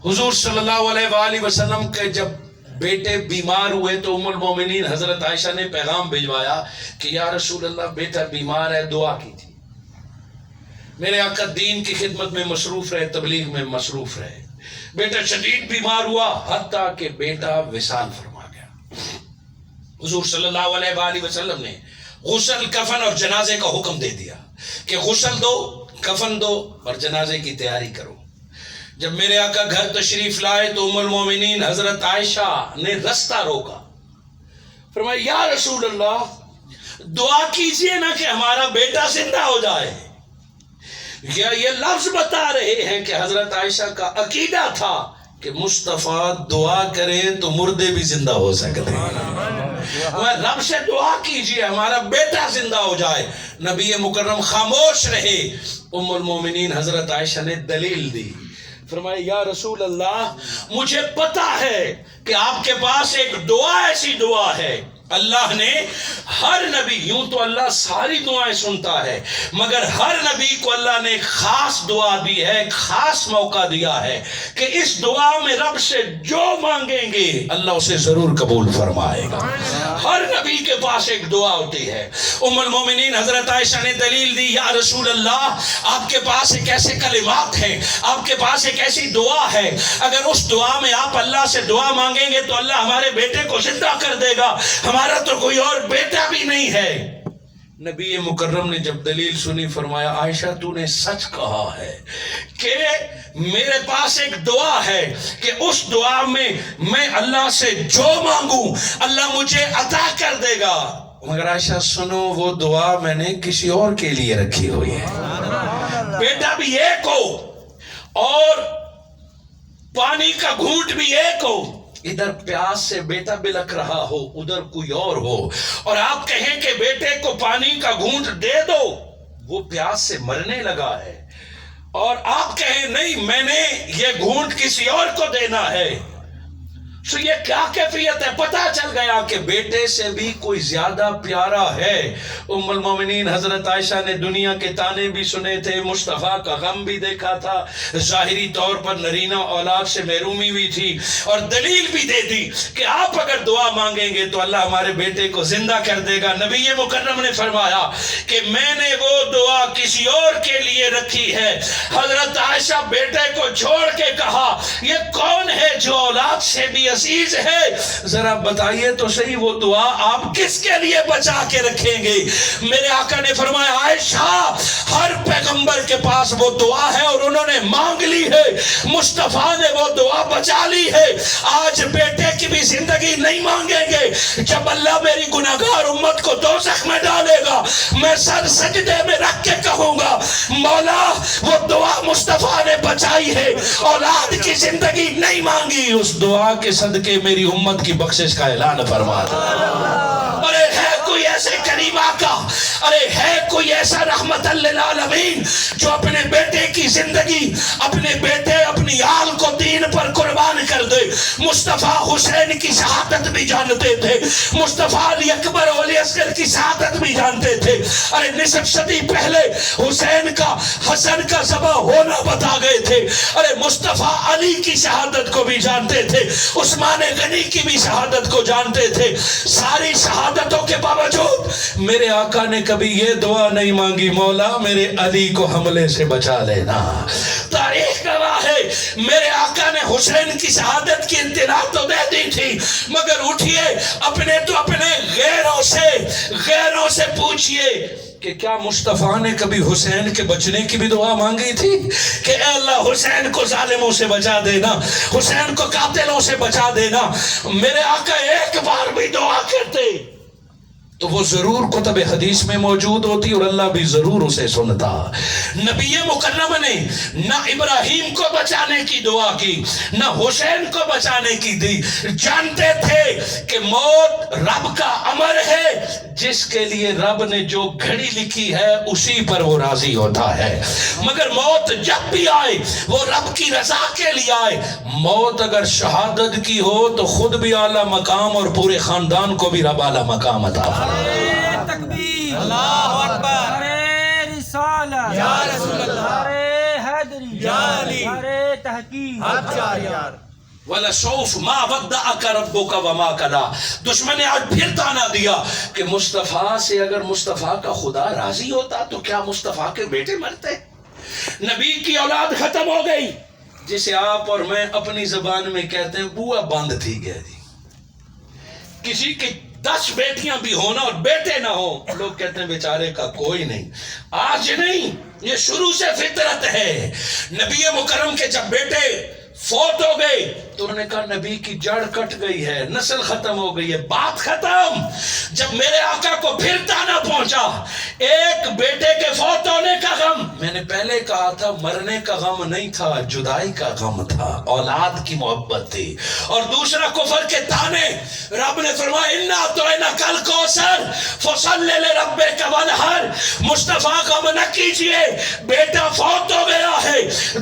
حضور صلی اللہ علیہ وآلہ وسلم کے جب بیٹے بیمار ہوئے تو ام المومنین حضرت عائشہ نے پیغام بھیجوایا کہ یا رسول اللہ بیٹا بیمار ہے, دعا کی تھی. میرے آقا دین کی خدمت میں مصروف رہے, تبلیغ میں مصروف رہے. بیٹا شدید بیمار ہوا حتیٰ کہ بیٹا وصال فرما گیا. حضور صلی اللہ علیہ وآلہ وسلم نے غسل, کفن اور جنازے کا حکم دے دیا کہ غسل دو, کفن دو اور جنازے کی تیاری کرو. جب میرے آقا گھر تشریف لائے تو ام المومنین حضرت عائشہ نے رستہ روکا, فرمایا یا رسول اللہ دعا کیجئے نا کہ ہمارا بیٹا زندہ ہو جائے. یا یہ لفظ بتا رہے ہیں کہ حضرت عائشہ کا عقیدہ تھا کہ مصطفیٰ دعا کریں تو مردے بھی زندہ ہو سکتے ہیں. رب سے دعا کیجئے ہمارا بیٹا زندہ ہو جائے. نبی مکرم خاموش رہے. ام المومنین حضرت عائشہ نے دلیل دی. فرمایا یا رسول اللہ مجھے پتا ہے کہ آپ کے پاس ایک دعا ایسی دعا ہے. اللہ نے ہر نبی، یوں تو اللہ ساری دعائیں سنتا ہے، مگر ہر نبی کو اللہ نے ایک خاص دعا دی ہے، ایک خاص موقع دیا ہے کہ اس دعا میں رب سے جو مانگیں گے اللہ اسے ضرور قبول فرمائے گا. ہر نبی کے پاس ایک دعا ہوتی ہے. ام المومنین حضرت عائشہ نے دلیل دی یا رسول اللہ آپ کے پاس ایک ایسے کلمات ہیں، آپ کے پاس ایک ایسی دعا ہے، اگر اس دعا میں آپ اللہ سے دعا مانگیں گے تو اللہ ہمارے بیٹے کو زندہ کر دے گا، ہمارا تو کوئی اور بیٹا بھی نہیں ہے. نبی مکرم نے جب دلیل سنی فرمایا عائشہ تو نے سچ کہا ہے کہ میرے پاس ایک دعا ہے کہ اس دعا میں میں اللہ سے جو مانگوں اللہ مجھے عطا کر دے گا. مگر عائشہ سنو وہ دعا میں نے کسی اور کے لیے رکھی ہوئی ہے. بیٹا بھی ایک ہو اور پانی کا گھونٹ بھی ایک ہو. ادھر پیاس سے بیٹا بلک رہا ہو، ادھر کوئی اور ہو، اور آپ کہیں کہ بیٹے کو پانی کا گھونٹ دے دو، وہ پیاس سے مرنے لگا ہے، اور آپ کہیں نہیں میں نے یہ گھونٹ کسی اور کو دینا ہے. سو یہ کیا کیفیت ہے؟ پتہ چل گیا کہ بیٹے سے بھی کوئی زیادہ پیارا ہے. ام المومنین حضرت عائشہ نے دنیا کے تانے بھی سنے تھے، مصطفیٰ کا غم بھی دیکھا تھا، ظاہری طور پر نرینہ اولاد سے محرومی بھی تھی، اور دلیل بھی دے دی کہ آپ اگر دعا مانگیں گے تو اللہ ہمارے بیٹے کو زندہ کر دے گا. نبی مکرم نے فرمایا کہ میں نے وہ دعا کسی اور کے لیے رکھی ہے. حضرت عائشہ بیٹے کو چھوڑ کے کہا یہ کون ہے جو اولاد سے بھی عزیز ہے؟ ذرا بتائیے تو صحیح وہ دعا آپ کس کے لیے بچا کے رکھیں گے؟ میرے آقا نے فرمایا عائشہ ہر پیغمبر کے پاس وہ دعا ہے اور انہوں نے مانگ لی ہے، مصطفیٰ نے وہ دعا بچا لی ہے. آج بیٹے کی بھی زندگی نہیں مانگیں گے. جب اللہ میری گناہگار امت کو دوزخ میں ڈالے گا میں سر سجدے میں رکھ کے کہوں گا مولا وہ دعا مصطفیٰ نے بچائی ہے، اولاد کی زندگی نہیں مانگی، اس دعا کے صدقے میری امت کی بخشش کا اعلان فرما دو. ارے ہے کوئی ایسے کریم آقا، ارے ہے کوئی ایسا رحمت للعالمین جو اپنے بیٹے کی زندگی، اپنے بیٹے اپنی آل کو دین پر قربان کر دے. مصطفیٰ حسین کی شہادت بھی جانتے تھے، مصطفیٰ علی اکبر و علی اصغر کی شہادت بھی جانتے تھے. ارے نصف صدی پہلے حسین کا حسن کا ذبح ہونا بتا گئے تھے. ارے مصطفیٰ علی کی شہادت کو بھی جانتے تھے، عثمان غنی کی بھی شہادت کو جانتے تھے. ساری شہادتوں کے باوجود میرے آقا نے کبھی یہ دعا نہیں مانگی مولا میرے علی کو حملے سے بچا لینا. تاریخ گواہ ہے میرے آقا نے حسین کی شہادت کی اطلاع تو دے دی تھی، مگر اٹھئے اپنے تو اپنے غیروں سے پوچھئے کہ کیا مصطفیٰ نے کبھی حسین کے بچنے کی بھی دعا مانگی تھی کہ اے اللہ حسین کو ظالموں سے بچا دینا، حسین کو قاتلوں سے بچا دینا؟ میرے آقا ایک بار بھی دعا کرتے تو وہ ضرور کتب حدیث میں موجود ہوتی اور اللہ بھی ضرور اسے سنتا. نبی مکرم نے نہ ابراہیم کو بچانے کی دعا کی نہ حسین کو بچانے کی دی. جانتے تھے کہ موت رب کا امر ہے، جس کے لیے رب نے جو گھڑی لکھی ہے اسی پر وہ راضی ہوتا ہے. مگر موت جب بھی آئے وہ رب کی رضا کے لیے آئے. موت اگر شہادت کی ہو تو خود بھی اعلیٰ مقام اور پورے خاندان کو بھی رب اعلیٰ مقام عطا فرمائے. تکبیر، اللہ اکبر، نعرہ رسالت یا رسول اللہ، نعرہ حیدری یا علی، نعرہ تحقیق حق یار. وَلَسَوْفَ مَا وَدَّعَكَ رَبُّكَ وَمَا قَلَا. دشمن نے آج پھر تانا دیا کہ مصطفیٰ سے اگر مصطفیٰ کا خدا راضی ہوتا تو کیا مصطفیٰ کے بیٹے مرتے؟ نبی کی اولاد ختم ہو گئی، جسے آپ اور میں اپنی زبان میں کہتے ہیں بوا بند تھی گیا جی. کسی کی 10 بیٹیاں بھی ہونا اور بیٹے نہ ہو، لوگ کہتے ہیں بیچارے کا کوئی نہیں. آج نہیں، یہ شروع سے فطرت ہے. نبی مکرم کے جب بیٹے فوت ہو گئے تو انہوں نے کہا نبی کی جڑ کٹ گئی ہے، نسل ختم ہو گئی ہے، بات ختم۔ جب میرے آقا کو پھر تانا پہنچا ایک بیٹے کے فوت ہونے کا غم، میں نے پہلے کہا تھا مرنے کا غم نہیں تھا، جدائی کا غم تھا، اولاد کی محبت تھی۔ اور دوسرا کفر کے تانے، رب نے فرمایا اِنَّا أَعْطَيْنَاكَ الْكَوْثَرَ فَصَلِّ لِرَبِّكَ وَانْحَرْ۔ مصطفیٰ غم نہ کیجئے، بیٹا فوت ہو گیا ہے،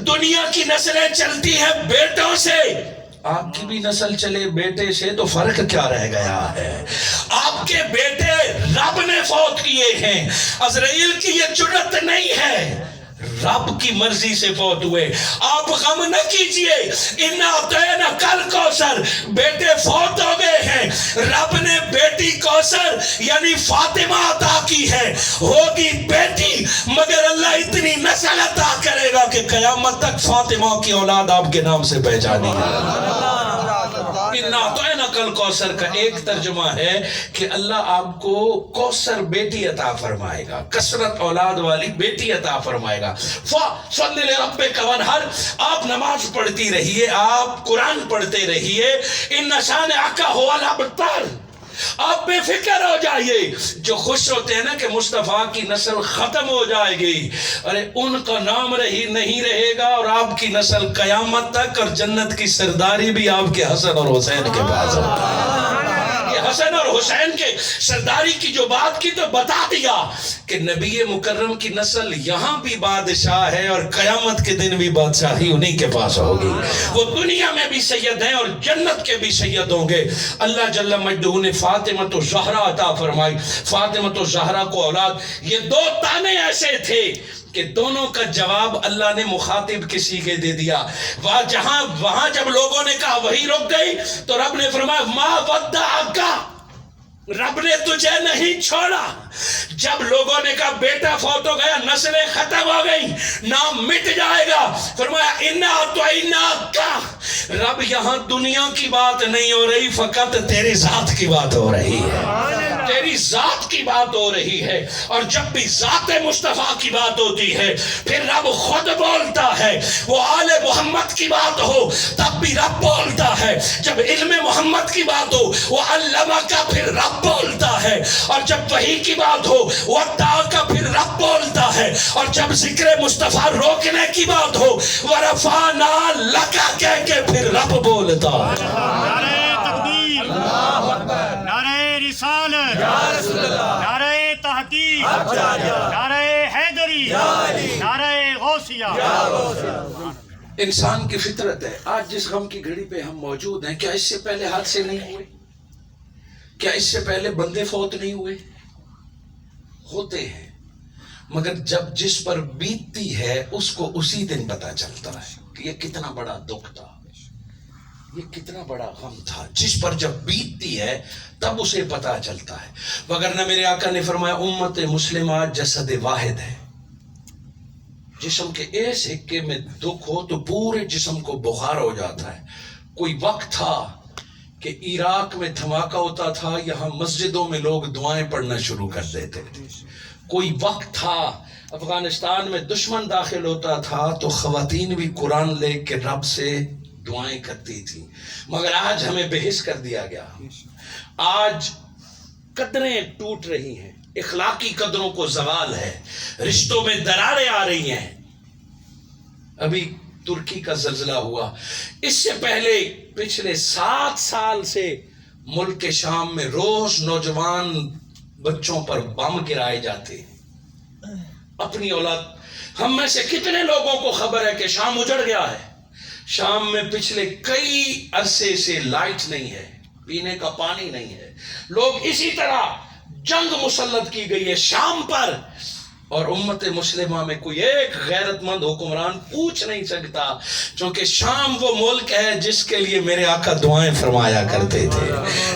دنیا کی نسلیں چلتی ہیں بیٹوں سے، آپ کی بھی نسل چلے بیٹے سے تو فرق کیا رہ گیا ہے؟ آپ کے بیٹے رب نے فوت کیے ہیں، عزرائیل کی یہ جرت نہیں ہے، رب کی مرضی سے فوت ہوئے۔ آپ غم نہ کیجئے، اِنَّا أَعْطَيْنَاكَ الْكَوْثَرَ، بیٹے فوت ہو گئے ہیں، رب نے بیٹی کوثر یعنی فاطمہ عطا کی ہے، ہوگی بیٹی، مگر اللہ اتنی نسل عطا کرے گا کہ قیامت تک فاطمہ کی اولاد آپ کے نام سے پہچانی ہے۔ اِنَّا أَعْطَيْنَاكَ الْكَوْثَرَ کا ایک ترجمہ ہے کہ اللہ آپ کو کوثر بیٹی عطا فرمائے گا، کثرت اولاد والی بیٹی عطا فرمائے گا۔ فَصَلِّ لِرَبِّكَ وَانْحَرْ، آپ نماز پڑھتی رہیے، آپ قرآن پڑھتے رہیے، اِنَّ شَانِئَكَ هُوَ الْأَبْتَرُ، آپ بے فکر ہو جائیے۔ جو خوش ہوتے ہیں نا کہ مصطفیٰ کی نسل ختم ہو جائے گی، ارے ان کا نام نہیں رہے گا اور آپ کی نسل قیامت تک، اور جنت کی سرداری بھی آپ کے حسن اور حسین کے پاس ہوگی۔ یہ حسن اور حسین کے سرداری کی جو بات کی تو بتا دیا کہ نبی مکرم کی نسل یہاں بھی بادشاہ ہے اور قیامت کے دن بھی بادشاہی انہی کے پاس ہوگی، وہ دنیا میں بھی سید ہیں اور جنت کے بھی سید ہوں گے۔ اللہ جل مجدہ نے فاطمہ الزہرا عطا فرمائی، فاطمہ الزہرا کو اولاد۔ یہ دو تانے ایسے تھے کہ دونوں کا جواب اللہ نے مخاطب کسی کے دے دیا۔ وہاں جب لوگوں نے کہا وہی رک گئی تو رب نے فرمایا ما ودعک، رب نے تجھے نہیں چھوڑا۔ جب لوگوں نے کہا بیٹا فوت ہو گیا، نسلیں ختم ہو گئی، نام مٹ جائے گا، فرمایا اِنَّا أَعْطَيْنَاكَ، رب یہاں دنیا کی بات نہیں ہو رہی، فقط تیری ذات کی بات ہو رہی ہے، تیری ذات کی بات ہو رہی ہے۔ اور جب بھی ذات مصطفیٰ کی بات ہوتی ہے پھر رب خود بولتا ہے، وہ آل محمد کی بات ہو تب بھی رب بولتا ہے، جب علم محمد کی بات ہو وہ علمہ کا پھر رب بولتا ہے، اور جب وحی کی بات ہو وَدَّعَ کا پھر رب بولتا ہے، اور جب ذکر مصطفیٰ روکنے کی بات ہو وَرَفَعْنَا لَكَ کہہ کے پھر رب بولتا ہے۔ نعرہ تکبیر، نعرہ رسالت، نعرہ تحقیق، نعرہ حیدری، نعرہ غوثیہ۔ انسان کی فطرت ہے۔ آج جس غم کی گھڑی پہ ہم موجود ہیں، کیا اس سے پہلے حادثے نہیں ہوئے؟ کیا اس سے پہلے بندے فوت نہیں ہوئے؟ ہوتے ہیں، مگر جب جس پر بیتتی ہے اس کو اسی دن پتا چلتا ہے کہ یہ کتنا بڑا دکھ تھا، یہ کتنا بڑا غم تھا۔ جس پر جب بیتتی ہے تب اسے پتا چلتا ہے، وگرنہ میرے آقا نے فرمایا امت مسلمہ جسد واحد ہے۔ جسم کے ایس حصے میں دکھ ہو تو پورے جسم کو بخار ہو جاتا ہے۔ کوئی وقت تھا کہ عراق میں دھماکہ ہوتا تھا، یہاں مسجدوں میں لوگ دعائیں پڑھنا شروع کر دیتے تھے۔ کوئی وقت تھا افغانستان میں دشمن داخل ہوتا تھا تو خواتین بھی قرآن لے کے رب سے دعائیں کرتی تھی، مگر آج ہمیں بحث کر دیا گیا۔ آج قدریں ٹوٹ رہی ہیں، اخلاقی قدروں کو زوال ہے، رشتوں میں دراریں آ رہی ہیں۔ ابھی ترکی کا زلزلہ ہوا، اس سے پہلے پچھلے 7 سال سے ملک شام میں روز نوجوان بچوں پر بم گرائے جاتے ہیں، اپنی اولاد۔ ہم میں سے کتنے لوگوں کو خبر ہے کہ شام اجڑ گیا ہے؟ شام میں پچھلے کئی عرصے سے لائٹ نہیں ہے، پینے کا پانی نہیں ہے، لوگ اسی طرح جنگ مسلط کی گئی ہے شام پر، اور امت مسلمہ میں کوئی ایک غیرت مند حکمران پوچھ نہیں سکتا، چونکہ شام وہ ملک ہے جس کے لیے میرے آقا دعائیں فرمایا کرتے تھے۔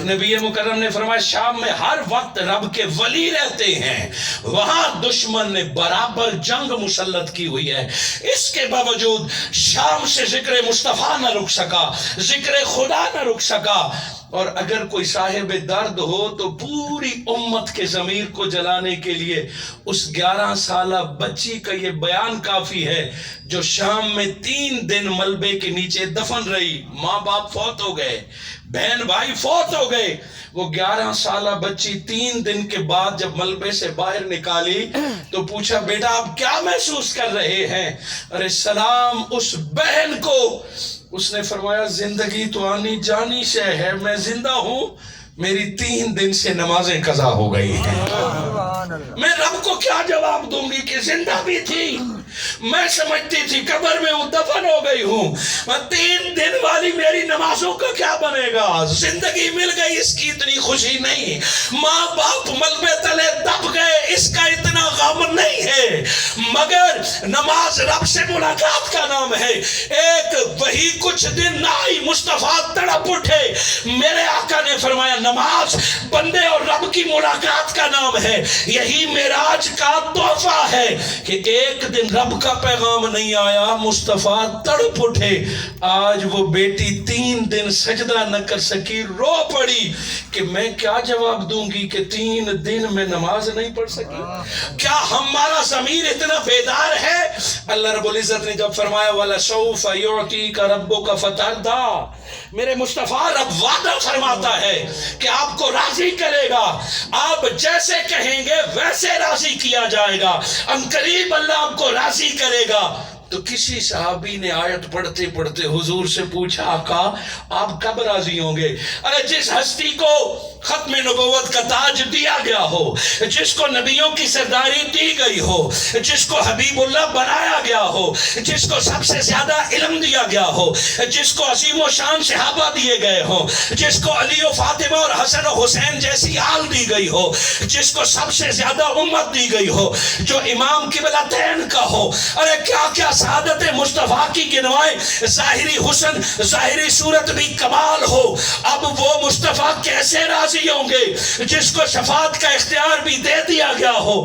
نبی مکرم نے فرمایا شام میں ہر وقت رب کے ولی رہتے ہیں، وہاں دشمن نے برابر جنگ مسلط کی ہوئی ہے، اس کے باوجود شام سے ذکر مصطفیٰ نہ رک سکا، ذکر خدا نہ رک سکا۔ اور اگر کوئی صاحب درد ہو تو پوری امت کے ضمیر کو جلانے کے لیے اس 11 سالہ بچی کا یہ بیان کافی ہے جو شام میں 3 دن ملبے کے نیچے دفن رہی. ماں باپ فوت ہو گئے, بہن بھائی فوت ہو گئے. وہ 11 سالہ بچی 3 دن کے بعد جب ملبے سے باہر نکالی تو پوچھا بیٹا آپ کیا محسوس کر رہے ہیں؟ ارے سلام اس بہن کو. اس نے فرمایا زندگی تو آنی جانی شے ہے, میں زندہ ہوں, میری 3 دن سے نمازیں قضا ہو گئی ہیں. میں رب کو کیا جواب دوں گی کہ زندہ بھی تھی, میں سمجھتی تھی قبر میں وہ دفن ہو گئی ہوں, 3 دن والی میری نمازوں کا کیا بنے گا؟ زندگی مل گئی اس کی اتنی خوشی نہیں, ماں باپ ملبے تلے دب گئے اس کا اتنا غم نہیں ہے, مگر نماز رب سے ملاقات کا نام ہے. ایک وہی کچھ دن نہ آئی, مصطفیٰ تڑپ اٹھے. میرے آقا نے فرمایا نماز بندے اور رب کی ملاقات کا نام ہے. یہی معراج کا تحفہ ہے کہ ایک دن رب کا پیغام نہیں آیا, مصطفیٰ تڑپ اٹھے. آج وہ بیٹی 3 دن سجدہ نہ کر سکی, رو پڑی کہ میں کیا جواب دوں گی کہ 3 دن میں نماز نہیں پڑھ سکی. کیا ہمارا ضمیر اتنا بیدار ہے؟ اللہ رب العزت نے جب فرمایا وَلَسَوْفَ يُعْتِيكَ رَبُّكَ فَتَرْضَىٰ, میرے مصطفیٰ رب وعدہ فرماتا ہے کہ آپ کو راضی کرے گا, آپ جیسے کہیں گے ویسے راضی کیا جائے گا, عنقریب اللہ آپ کو راضی کرے گا. تو کسی صحابی نے آیت پڑھتے پڑھتے حضور سے پوچھا آقا آپ کب راضی ہوں گے؟ ارے جس ہستی کو ختم نبوت کا تاج دیا گیا ہو, جس کو نبیوں کی سرداری دی گئی ہو, جس کو حبیب اللہ بنایا گیا ہو, جس کو سب سے زیادہ علم دیا گیا ہو, جس کو عظیم و شان صحابہ دیے گئے ہوں, جس کو علی و فاطمہ اور حسن و حسین جیسی آل دی گئی ہو, جس کو سب سے زیادہ امت دی گئی ہو, جو امام قبلتین کا ہو. ارے کیا کیا سعادت مصطفیٰ کی گنوائیں, ظاہری حسن ظاہری صورت بھی کمال ہو. اب وہ مصطفیٰ کیسے راضی ہوں گے جس کو شفاعت کا اختیار بھی دے دیا گیا ہو؟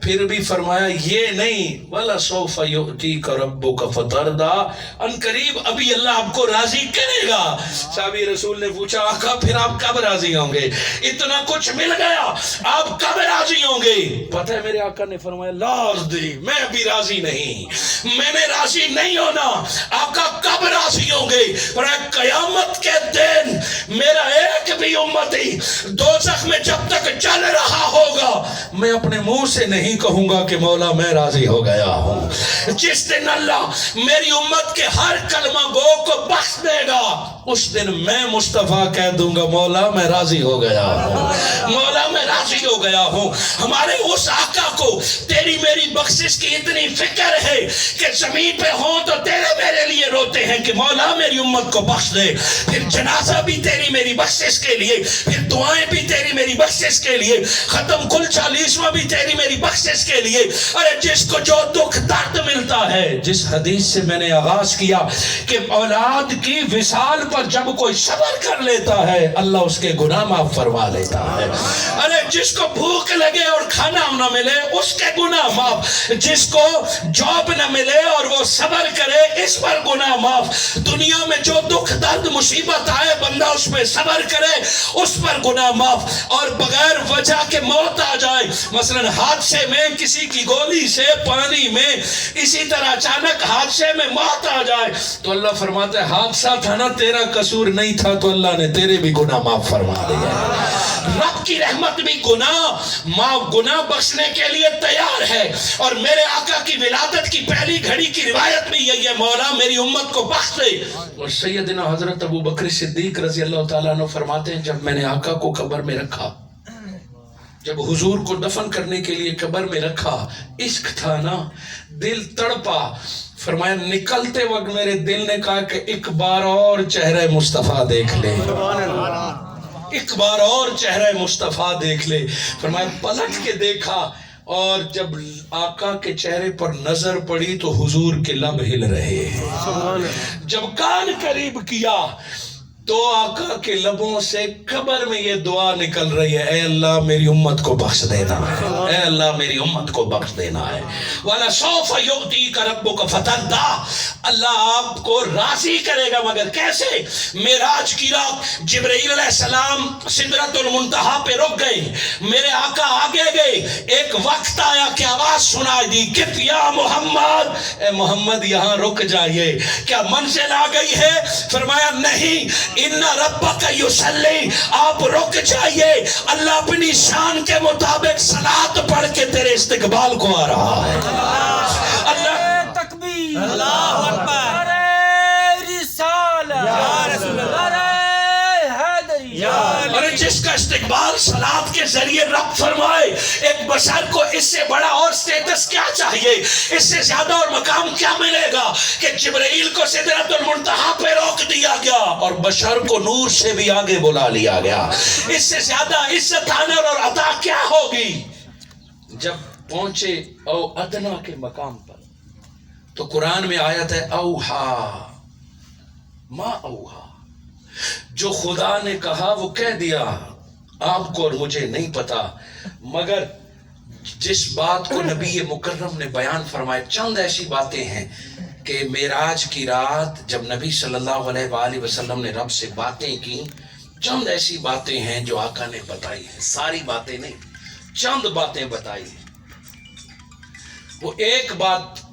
پھر بھی فرمایا یہ نہیں وَلَسَوْفَ يُؤْتِيكَ رَبُّكَ فَتَرْضَىٰ, ان قریب ابھی اللہ آپ کو راضی کرے گا. صحابی رسول نے پوچھا آقا پھر آپ کب راضی ہوں گے؟ اتنا کچھ مل گیا, آپ کب راضی ہوں گے؟ پتہ ہے میرے آقا نے فرمایا لا ارضی, میں ابھی راضی نہیں, میں نے راضی نہیں ہونا. آقا کب راضی ہوں گے؟ فرمایا قیامت کے دن میرا ایک بھی امتی دوزخ میں جب تک چل رہا ہوگا میں اپنے منہ سے نہیں کہوں گا کہ مولا میں راضی ہو گیا ہوں. جس دن اللہ میری امت کے ہر کلمہ گو کو بخش دے گا اس دن میں مصطفیٰ کہہ دوں گا مولا میں راضی ہو گیا ہوں, مولا میں راضی ہو گیا ہوں. ہمارے اس آقا کو تیری میری بخشش کی اتنی فکر ہے کہ زمین پہ ہوں تو تیرے میرے لیے روتے ہیں کہ مولا میری امت کو بخش دے. پھر جنازہ بھی تیری میری بخشش کے لیے, پھر دعائیں بھی تیری میری بخشش کے لیے, ختم کل 40واں بھی تیری میری بخشش کے لیے. ارے جس کو جو دکھ درد ملتا ہے, جس حدیث سے میں نے آغاز کیا کہ اولاد کی وصال پر جب کوئی صبر کر لیتا ہے اللہ اس کے گناہ معاف فرما لیتا ہے. ارے جس کو بھوک لگے اور کھانا نہ ملے اس کے گناہ معاف, جس کو جاب نہ ملے اور وہ صبر کرے اس پر گناہ معاف. دنیا میں جو دکھ درد مصیبت آئے بندہ اس پہ صبر کرے اس پر گناہ معاف. اور بغیر وجہ کے موت آ جائے, مثلا حادثے میں کسی کی گولی سے, پانی میں, اسی طرح اچانک حادثے میں موت آ جائے تو اللہ فرماتا ہے حادثہ تھا نا, تیرا قصور نہیں تھا تو اللہ نے تیرے بھی گناہ معاف فرما دیا. رب کی رحمت بھی گناہ بخشنے کے لیے تیار ہے. اور میرے آقا کی ولادت کی پہلی گھڑی کی روایت بھی یہی ہے مولا میری امت کو بخش دے. اور سیدنا حضرت ابو بکر صدیق رضی اللہ تعالیٰ عنہ فرماتے ہیں جب میں نے آقا کو قبر میں رکھا, جب حضور کو دفن کرنے کے لیے قبر میں رکھا, عشق تھا نا, دل تڑپا. فرمایا نکلتے وقت میرے دل نے کہا کہ ایک بار اور چہرہ مصطفیٰ دیکھ لے, ایک بار اور چہرہ مصطفیٰ دیکھ لے. فرمایا پلٹ کے دیکھا اور جب آقا کے چہرے پر نظر پڑی تو حضور کے لب ہل رہے ہیں. جب کان قریب کیا تو آقا کے لبوں سے قبر میں یہ دعا نکل رہی ہے، اے اللہ میری امت کو بخش دینا ہے، اے اللہ میری امت کو بخش دینا ہے۔ وَلَسَوْفَ يُؤْتِيكَ رَبُّكَ فَتَرْضَىٰ، اللہ آپ کو راضی کرے گا، مگر کیسے؟ معراج کی رات جبرائیل علیہ السلام سدرۃ المنتہا پہ رک گئے، میرے آقا آگے گئے، ایک وقت آیا کہ آواز سنائی دی، کف یا محمد، اے محمد یہاں رک جائیے، کیا منزل آ گئی ہے؟ فرمایا نہیں، ان ربک یصلی، آپ رک جائیے، اللہ اپنی شان کے مطابق صلاۃ پڑھ کے تیرے استقبال کو آ رہا ہے۔ اللہ تکبیر، اللہ اکبر، نعرہ رسالت، یا رسول اللہ، نعرہ حیدری، اور جس کا استقبال صلاۃ کے ذریعے رب فرمائے، ایک بشر کو اس سے بڑا اور سٹیٹس کیا چاہیے، اس سے زیادہ اور مقام کیا ملے گا کہ جبرائیل کو سدرۃ المنتہا پہ روک دیا گیا اور بشر کو نور سے بھی آگے بلا لیا گیا، اس سے زیادہ عزت آنر اور عطا کیا ہوگی؟ جب پہنچے او ادنا کے مقام پر تو قرآن میں آیت ہے اوہا ما اوہا، جو خدا نے کہا وہ کہہ دیا، آپ کو اور مجھے نہیں پتا، مگر جس بات کو نبی مکرم نے بیان فرمائے، چند ایسی باتیں ہیں کہ معراج کی رات جب نبی صلی اللہ علیہ وآلہ وسلم نے رب سے باتیں کی، چند ایسی باتیں ہیں جو آقا نے بتائی ہیں، ساری باتیں نہیں، چند باتیں بتائی ہیں۔ وہ ایک بات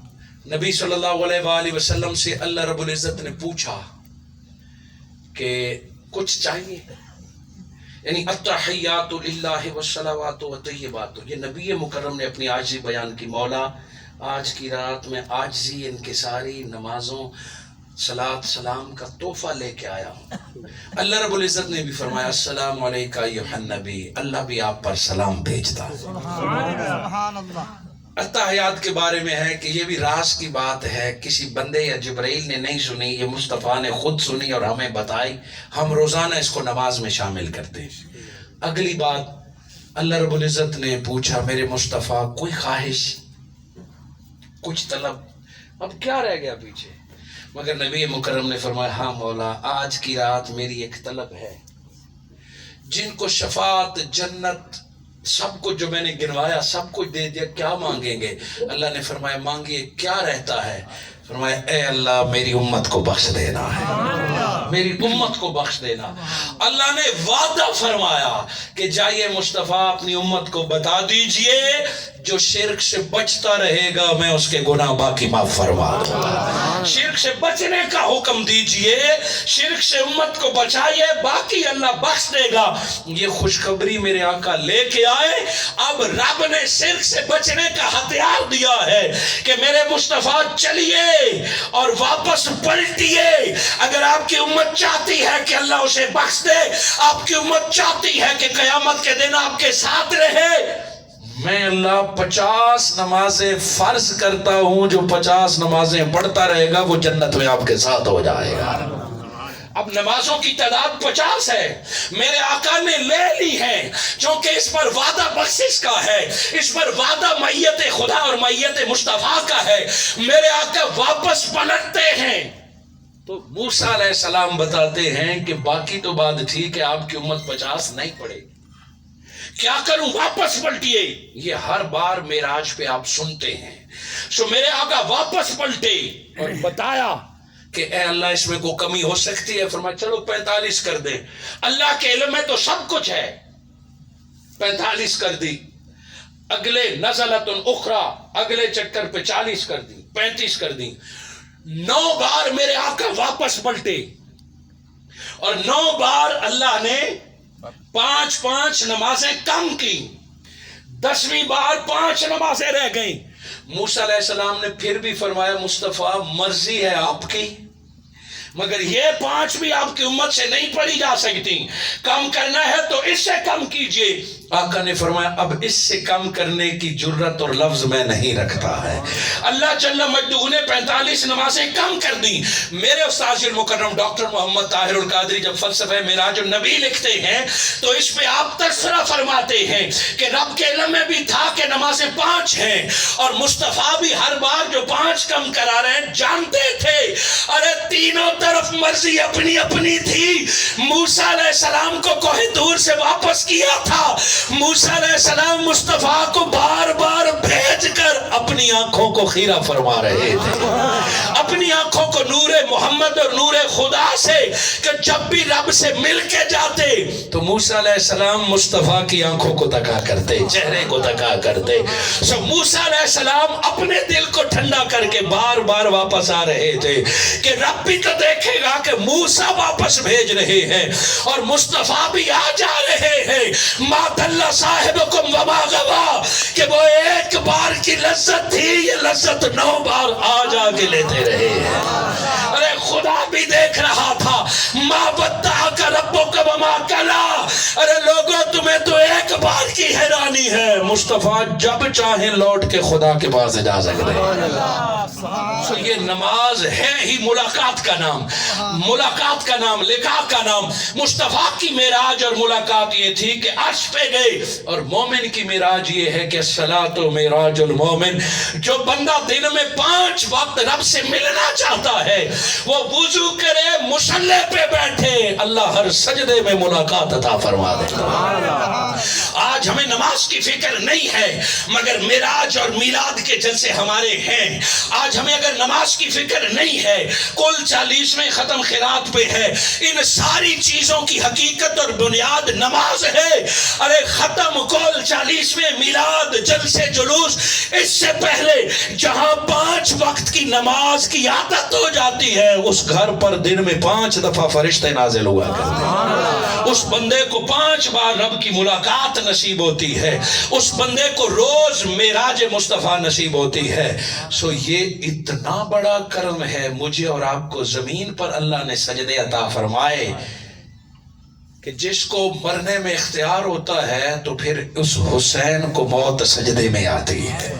نبی صلی اللہ علیہ وآلہ وسلم سے اللہ رب العزت نے پوچھا کہ کچھ چاہیے، یعنی التحیات للہ والصلوات والطیبات، یہ نبی مکرم نے اپنی عاجزی بیان کی، مولا آج کی رات میں عاجزی انکساری نمازوں صلاۃ سلام کا تحفہ لے کے آیا ہوں۔ اللہ رب العزت نے بھی فرمایا السلام علیکہ ایھا النبی، اللہ بھی آپ پر سلام بھیجتا ہے۔ سبحان اللہ۔ التحیات کے بارے میں ہے کہ یہ بھی راز کی بات ہے، کسی بندے یا جبرائیل نے نہیں سنی، یہ مصطفیٰ نے خود سنی اور ہمیں بتائی، ہم روزانہ اس کو نماز میں شامل کرتے ہیں۔ اگلی بات اللہ رب العزت نے پوچھا میرے مصطفیٰ کوئی خواہش، کچھ طلب، اب کیا رہ گیا پیچھے؟ مگر نبی مکرم نے فرمایا ہاں مولا آج کی رات میری ایک طلب ہے، جن کو شفاعت، جنت، سب کچھ جو میں نے گنوایا سب کچھ دے دیا، کیا مانگیں گے؟ اللہ نے فرمایا مانگیے، کیا رہتا ہے؟ فرمایا اے اللہ میری امت کو بخش دینا ہے، میری امت کو بخش دینا۔ اللہ نے وعدہ فرمایا کہ جائیے مصطفیٰ اپنی امت کو بتا دیجئے جو شرک سے بچتا رہے گا میں اس کے گناہ باقی معاف فرما دوں گا۔ شرک سے بچنے کا حکم دیجئے، شرک سے امت کو بچائیے، باقی اللہ بخش دے گا۔ یہ خوشخبری میرے آقا لے کے آئے، اب رب نے شرک سے بچنے کا ہتھیار دیا ہے کہ میرے مصطفیٰ چلیے اور واپس پلٹیے۔ اگر آپ کی امت چاہتی ہے کہ اللہ اسے بخش دے، آپ کی امت چاہتی ہے کہ قیامت کے دن آپ کے ساتھ رہے، میں اللہ 50 نمازیں فرض کرتا ہوں، جو 50 نمازیں پڑھتا رہے گا وہ جنت میں آپ کے ساتھ ہو جائے گا۔ اب نمازوں کی تعداد 50 ہے، میرے آقا نے لے لی ہے، چونکہ اس پر وعدہ بخشش کا ہے، اس پر وعدہ معیت خدا اور معیت مصطفیٰ کا ہے۔ میرے آقا واپس پلٹتے ہیں تو موسیٰ علیہ السلام بتاتے ہیں کہ باقی تو بات ٹھیک ہے، آپ کی امت 50 نہیں پڑے گی، کیا کروں؟ واپس پلٹیے۔ یہ ہر بار معراج پہ آپ سنتے ہیں۔ سو میرے آقا واپس پلٹے اور بتایا کہ اے اللہ اس میں کوئی کمی ہو سکتی ہے؟ فرمایا چلو 45 کر دیں، اللہ کے علم میں تو سب کچھ ہے۔ 45 کر دی، اگلے نزلۃ اخری، اگلے چکر پہ 40 کر دی، 35 کر دی۔ 9 بار میرے آقا واپس پلٹے اور 9 بار اللہ نے 5 نمازیں کم کی، 10ویں بار 5 نمازیں رہ گئیں۔ موسیٰ علیہ السلام نے پھر بھی فرمایا مصطفیٰ مرضی ہے آپ کی، مگر یہ 5 بھی آپ کی امت سے نہیں پڑھی جا سکتی، کم کرنا ہے تو اس سے کم کیجئے۔ آقا نے فرمایا اب اس سے کم کرنے کی جرت اور لفظ میں نہیں رکھتا ہے۔ اللہ جل مجدہ نے 45 نمازیں کم کر دی۔ میرے استاذ المکرم ڈاکٹر محمد طاہر القادری جب فلسفہ معراج النبی لکھتے ہیں تو اس پہ آپ تذکرہ فرماتے ہیں کہ رب کے علم میں بھی تھا کہ نمازیں 5 ہیں، اور مصطفیٰ بھی ہر بار جو 5 کم کرا رہے ہیں جانتے تھے ارے تینوں طرف مرضی اپنی اپنی تھی. موسیٰ علیہ السلام کو کوہ طور سے واپس کیا تھا. موسیٰ علیہ السلام مصطفیٰ کو بار بار بھیج کر اپنی آنکھوں کو خیرہ فرما رہے تھے, اپنی آنکھوں کو نور محمد اور نور خدا سے, کہ جب بھی رب سے مل کے جاتے تو موسیٰ علیہ السلام مصطفیٰ کی آنکھوں کو تکا کرتے, چہرے کو تکا کرتے. سو موسیٰ علیہ السلام اپنے دل کو ٹھنڈا کر کے بار بار واپس آ رہے تھے کہ رب بھی تو دیکھے گا کہ موسیٰ واپس بھیج رہے ہیں اور مصطفیٰ بھی آ جا رہے ہیں. ما دل صاحبکم وما غوا, کہ وہ ایک بار کی لذت تھی, یہ لذت 9 بار آ جا کے لیتے رہے ہیں. ارے خدا بھی دیکھ رہا تھا. ما ودعک ربک وما قلا, ارے لوگوں تمہیں تو ایک بار کی حیرانی ہے, مصطفیٰ جب چاہیں لوٹ کے خدا کے پاس جا سکتے ہیں. تو یہ نماز ہے ہی ملاقات کا نام, ملاقات کا نام, لقاء کا نام. مصطفیٰ کی معراج اور ملاقات یہ تھی کہ عرش پہ گئے, اور مومن کی معراج یہ ہے کہ الصلاۃ معراج المومن. جو بندہ دن میں 5 وقت رب سے ملنا چاہتا ہے وہ وضو کرے, مصلی پہ بیٹھے, اللہ ہر سجدے میں ملاقات عطا فرما دے. آج ہمیں نماز کی فکر نہیں ہے مگر معراج اور میلاد کے جلسے ہمارے ہیں. آج ہمیں اگر نماز کی فکر نہیں ہے, کل 40ویں ختم خیرات پہ ہے, ان ساری چیزوں کی حقیقت اور بنیاد نماز ہے. ارے ختم کل 40ویں میلاد جلسے جلوس, اس سے پہلے جہاں 5 وقت کی نماز کی عادت ہو جاتی ہے اس گھر پر دن میں 5 دفعہ فرشتے نازل ہوا کرتے ہیں. اس بندے کو 5 بار رب کی ملاقات نصیب ہوتی ہے, اس بندے کو روز معراج مصطفیٰ نصیب ہوتی ہے. سو یہ اتنا بڑا کرم ہے مجھے اور آپ کو زمین پر اللہ نے سجدے عطا فرمائے کہ جس کو مرنے میں اختیار ہوتا ہے تو پھر اس حسین کو موت سجدے میں آتی ہے,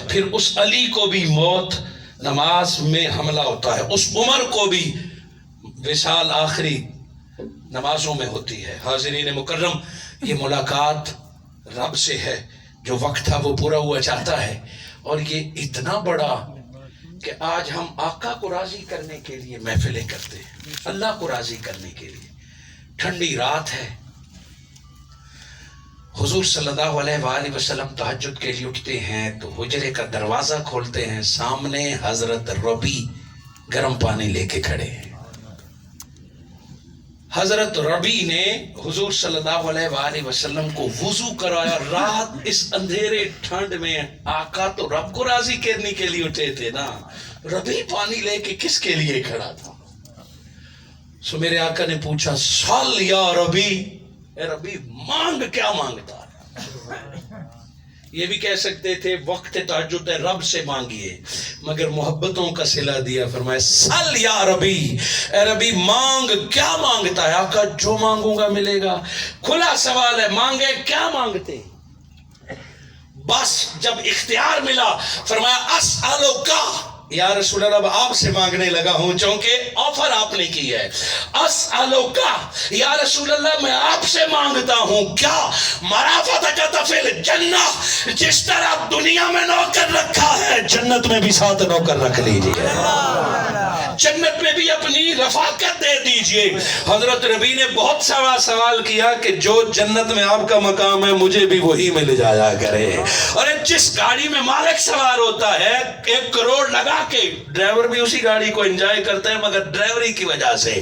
پھر اس علی کو بھی موت نماز میں حملہ ہوتا ہے, اس عمر کو بھی وصال آخری نمازوں میں ہوتی ہے. حاضرین مکرم, یہ ملاقات رب سے ہے, جو وقت تھا وہ پورا ہوا چاہتا ہے. اور یہ اتنا بڑا کہ آج ہم آقا کو راضی کرنے کے لیے محفلیں کرتے ہیں, اللہ کو راضی کرنے کے لیے. ٹھنڈی رات ہے, حضور صلی اللہ علیہ وآلہ وسلم تہجد کے لیے اٹھتے ہیں تو حجرے کا دروازہ کھولتے ہیں, سامنے حضرت ربی گرم پانی لے کے کھڑے ہیں. حضرت ربی نے حضور صلی اللہ علیہ وآلہ وسلم کو وضو کرایا. رات اس اندھیرے ٹھنڈ میں آقا تو رب کو راضی کرنے کے لیے اٹھے تھے نا, ربی پانی لے کے کس کے لیے کھڑا تھا؟ سو میرے آقا نے پوچھا, سال یا ربی, اے ربی مانگ کیا مانگتا ہے؟ یہ بھی کہہ سکتے تھے وقت تہجد ہے رب سے مانگیے, مگر محبتوں کا صلہ دیا, فرمایا سل یا ربی, اے ربی مانگ کیا مانگتا ہے؟ آقا جو مانگوں گا ملے گا. کھلا سوال ہے, مانگے کیا مانگتے؟ بس جب اختیار ملا فرمایا اسألوکا, یا رسول اللہ آپ سے مانگنے لگا ہوں چونکہ آفر آپ نے کی ہے. اسألوکا, یا رسول اللہ میں آپ سے مانگتا ہوں کیا؟ مرافعتک فی الجنہ, جس طرح دنیا میں نوکر رکھا ہے جنت میں بھی 7 نوکر رکھ لیجیے, جنت میں بھی اپنی رفاقت دے دیجئے. حضرت ربی نے بہت سارا سوال کیا کہ جو جنت میں آپ کا مقام ہے مجھے بھی وہی میں لے جایا کرے. اور جس گاڑی میں مالک سوار ہوتا ہے 1 کروڑ لگا کے, ڈرائیور بھی اسی گاڑی کو انجوائے کرتا ہے مگر ڈرائیوری کی وجہ سے.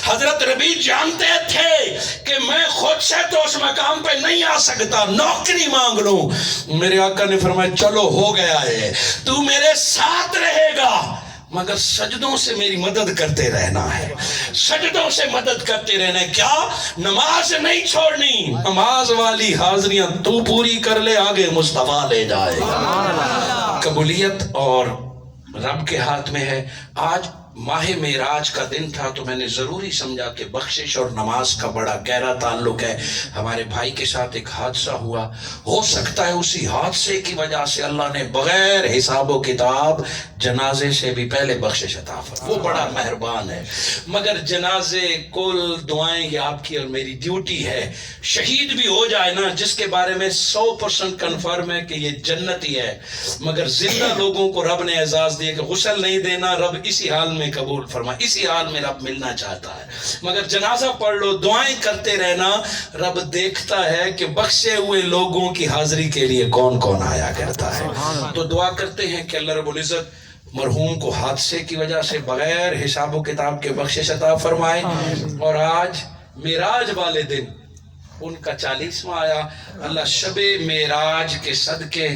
حضرت ربی جانتے تھے کہ میں خود سے تو اس مقام پہ نہیں آ سکتا, نوکری مانگ لوں. میرے آقا نے فرمایا چلو ہو گیا ہے, تو میرے ساتھ رہے گا مگر سجدوں سے میری مدد کرتے رہنا ہے, سجدوں سے مدد کرتے رہنا ہے. کیا؟ نماز نہیں چھوڑنی, نماز والی حاضریاں تو پوری کر لے, آگے مصطفیٰ لے جائے گا. قبولیت اور رب کے ہاتھ میں ہے. آج ماہ معراج کا دن تھا تو میں نے ضروری سمجھا کہ بخشش اور نماز کا بڑا گہرا تعلق ہے. ہمارے بھائی کے ساتھ ایک حادثہ ہوا, ہو سکتا ہے اسی حادثے کی وجہ سے اللہ نے بغیر حساب و کتاب جنازے سے بھی پہلے بخشش عطا فرمائی, وہ بڑا مہربان ہے. مگر جنازے کل دعائیں یہ آپ کی اور میری ڈیوٹی ہے. شہید بھی ہو جائے نا, جس کے بارے میں 100% کنفرم ہے کہ یہ جنتی ہے, مگر زندہ لوگوں کو رب نے اعزاز دیا کہ غسل نہیں دینا, رب اسی حال میں میں قبول فرمائے. اسی حال میں رب ملنا چاہتا ہے. مگر جنازہ پڑھ لو, دعائیں کرتے رہنا, رب دیکھتا ہے کہ بخشے ہوئے لوگوں کی حاضری کے لیے کون کون آیا کرتا ہے. تو دعا کرتے ہیں کہ اللہ رب العزت مرحوم کو حادثے کی وجہ سے بغیر حساب و کتاب کے بخشش عطا فرمائے. اور آج معراج والے دن ان کا 40واں آیا. اللہ شب معراج کے صدقے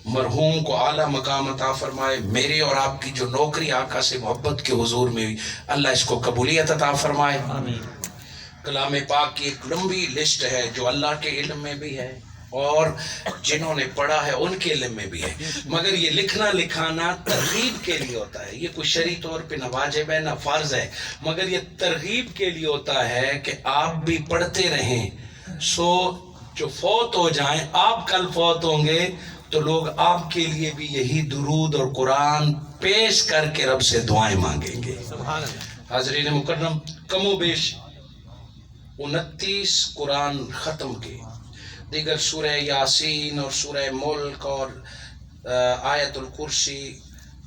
مرحوم کو اعلیٰ مقام عطا فرمائے. میری اور آپ کی جو نوکری آقا سے محبت کے حضور میں ہوئی, اللہ اس کو قبولیت عطا فرمائے. کلام پاک کی ایک لمبی لسٹ ہے جو اللہ کے علم میں بھی ہے اور جنہوں نے پڑھا ہے ان کے علم میں بھی ہے, مگر یہ لکھنا لکھانا ترغیب کے لیے ہوتا ہے. یہ کوئی شرعی طور پہ نہ واجب ہے نہ فرض ہے, مگر یہ ترغیب کے لیے ہوتا ہے کہ آپ بھی پڑھتے رہیں. سو جو فوت ہو جائیں, آپ کل فوت ہوں گے تو لوگ آپ کے لیے بھی یہی درود اور قرآن پیش کر کے رب سے دعائیں مانگیں گے. حاضرین مکرم, کم و بیش 29 قرآن ختم کے, دیگر سورہ یاسین اور سورہ ملک اور آیت الکرسی,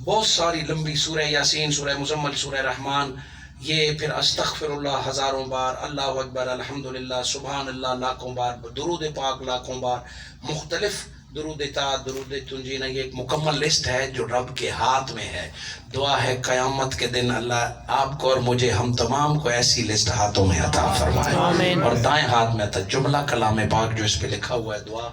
بہت ساری لمبی سورہ یاسین, سورہ مزمل, سورہ رحمان, یہ پھر استغفر اللہ ہزاروں بار, اللہ اکبر, الحمدللہ, سبحان اللہ لاکھوں بار, درود پاک لاکھوں بار, مختلف درود اطاعت, درود تنجینہ. یہ ایک مکمل لسٹ ہے جو رب کے ہاتھ میں ہے. دعا ہے قیامت کے دن اللہ آپ کو اور مجھے, ہم تمام کو ایسی لسٹ ہاتھوں میں عطا فرمائے. اور دائیں ہاتھ میں تھا جملہ کلام پاک جو اس پہ لکھا ہوا ہے, دعا